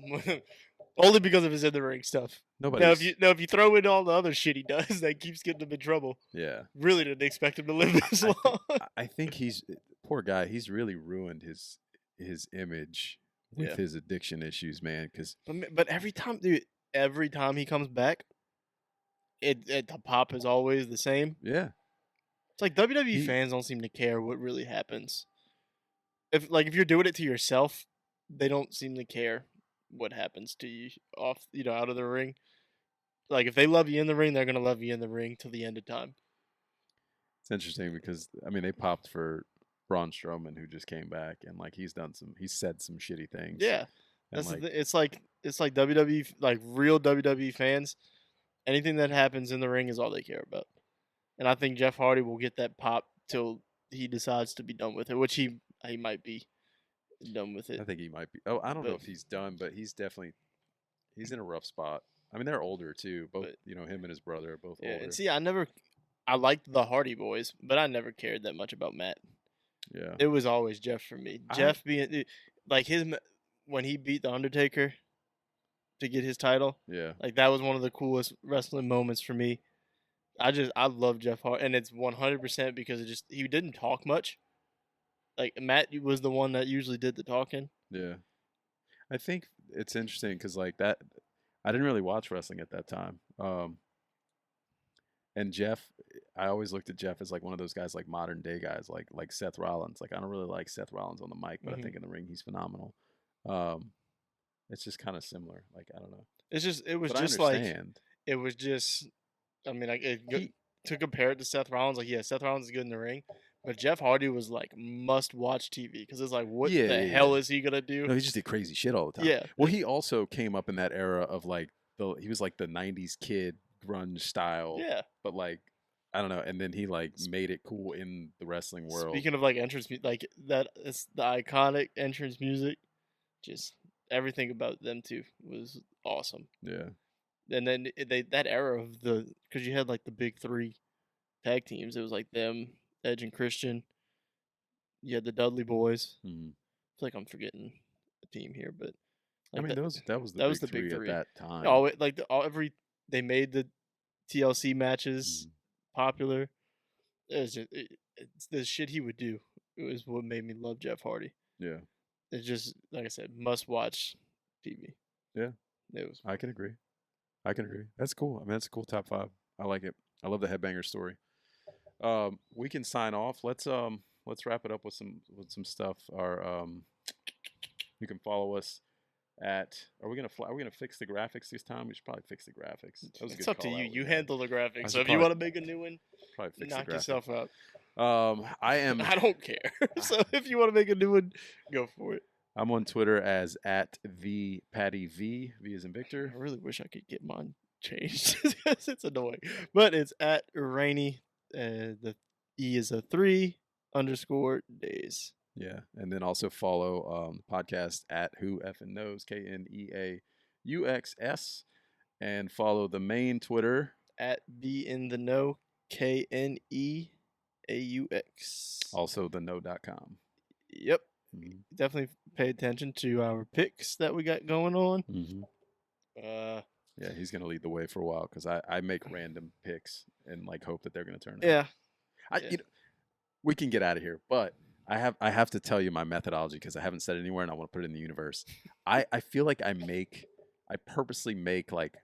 Only because of his in the ring stuff. Nobody's. Now if you throw in all the other shit he does that keeps getting him in trouble, Yeah. really didn't expect him to live this long. I think he's poor guy. He's really ruined his image with his addiction issues, man. Because but every time, dude, every time he comes back, the pop is always the same. yeah, It's like WWE fans don't seem to care what really happens. If you're doing it to yourself, they don't seem to care what happens to you off, out of the ring. Like if they love you in the ring, they're gonna love you in the ring till the end of time. it's interesting because I mean they popped for Braun Strowman who just came back and like he's said some shitty things. Yeah, that's it's like WWE, like real WWE fans. Anything that happens in the ring is all they care about. And I think Jeff Hardy will get that pop till he decides to be done with it, which he might be done with it. I think he might be. Oh, I don't know if he's done, but he's in a rough spot. I mean, they're older too. Both, him and his brother are both older. And see, I liked the Hardy Boys, but I never cared that much about Matt. Yeah. It was always Jeff for me. Jeff being like when he beat the Undertaker to get his title. Yeah. Like that was one of the coolest wrestling moments for me. I love Jeff Hardy, and it's 100% because he didn't talk much. Like Matt was the one that usually did the talking. Yeah. I think it's interesting because like that, I didn't really watch wrestling at that time. And Jeff, I always looked at Jeff as like one of those guys, like modern day guys, like Seth Rollins. Like I don't really like Seth Rollins on the mic, but I think in the ring he's phenomenal. It's just kind of similar. Like I don't know. I mean, like to compare it to Seth Rollins, like Seth Rollins is good in the ring, but Jeff Hardy was like must-watch TV because it's like, what the hell is he gonna do? No, he just did crazy shit all the time. Yeah. Well, he also came up in that era of like he was like the '90s kid grunge style. Yeah. But like I don't know, and then he like made it cool in the wrestling world. Speaking of like entrance, like that is the iconic entrance music. Just everything about them two was awesome. Yeah. And then that era of because you had like the big three tag teams. It was like them, Edge and Christian. You had the Dudley Boys. Mm-hmm. I feel like I'm forgetting a team here, but like that was the big three at that time. Oh, they made the TLC matches popular. It was just it's the shit he would do. It was what made me love Jeff Hardy. Yeah. It's just like I said, must watch TV. Yeah. It was. I can agree. That's cool. I mean, that's a cool top 5. I like it. I love the Headbanger story. We can sign off. Let's wrap it up with some stuff. You can follow us at. Are we gonna fix the graphics this time? We should probably fix the graphics. It's up to you. You handle the graphics. So if you want to make a new one, probably fix knock yourself out. I don't care. So if you want to make a new one, go for it. I'm on Twitter as @the_PattyV. V as in Victor. I really wish I could get mine changed because it's annoying. But it's @Rainy. The E is a 3_days. Yeah, and then also follow the podcast @WhoEffingKnows KNEAUXS, and follow the main Twitter @BeinTheKnow KNEAUX. Also theknow.com. Yep. Mm-hmm. Definitely pay attention to our picks that we got going on. Mm-hmm. Yeah, he's gonna lead the way for a while because I make random picks and like hope that they're gonna turn out. Yeah. We can get out of here, but I have to tell you my methodology because I haven't said it anywhere and I want to put it in the universe. I feel like I purposely make like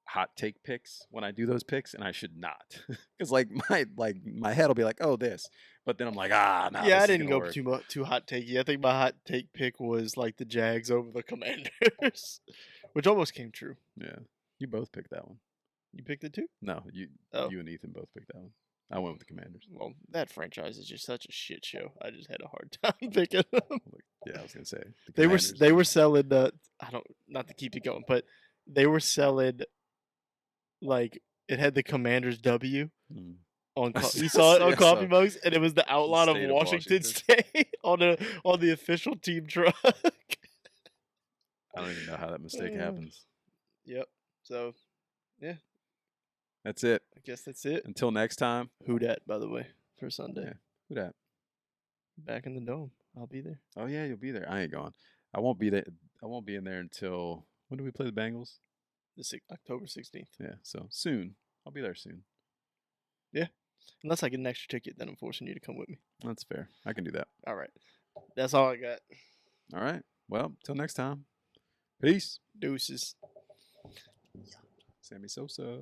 hot take picks when I do those picks, and I should not because like my head will be like, oh, this, but then I'm like, nah, yeah, I didn't go too hot takey. I think my hot take pick was like the Jags over the Commanders, which almost came true. Yeah, you both picked that one. You picked it too? No, you and Ethan both picked that one. I went with the Commanders. Well, that franchise is just such a shit show. I just had a hard time picking them. Yeah, I was gonna say they were selling. Not to keep it going, but they were selling. Like it had the Commander's W on. You saw it on coffee mugs, and it was the outline of Washington State on the official team truck. I don't even know how that mistake happens. Yep. So, yeah. That's it. I guess that's it. Until next time. Who dat, by the way, for Sunday? Yeah. Who dat? Back in the dome. I'll be there. Oh yeah, you'll be there. I ain't going. I won't be there. I won't be in there until. When do we play the Bengals? October 16th. Yeah, so soon. I'll be there soon. Yeah. Unless I get an extra ticket, then I'm forcing you to come with me. That's fair. I can do that. All right. That's all I got. All right. Well, till next time. Peace. Deuces. Sammy Sosa.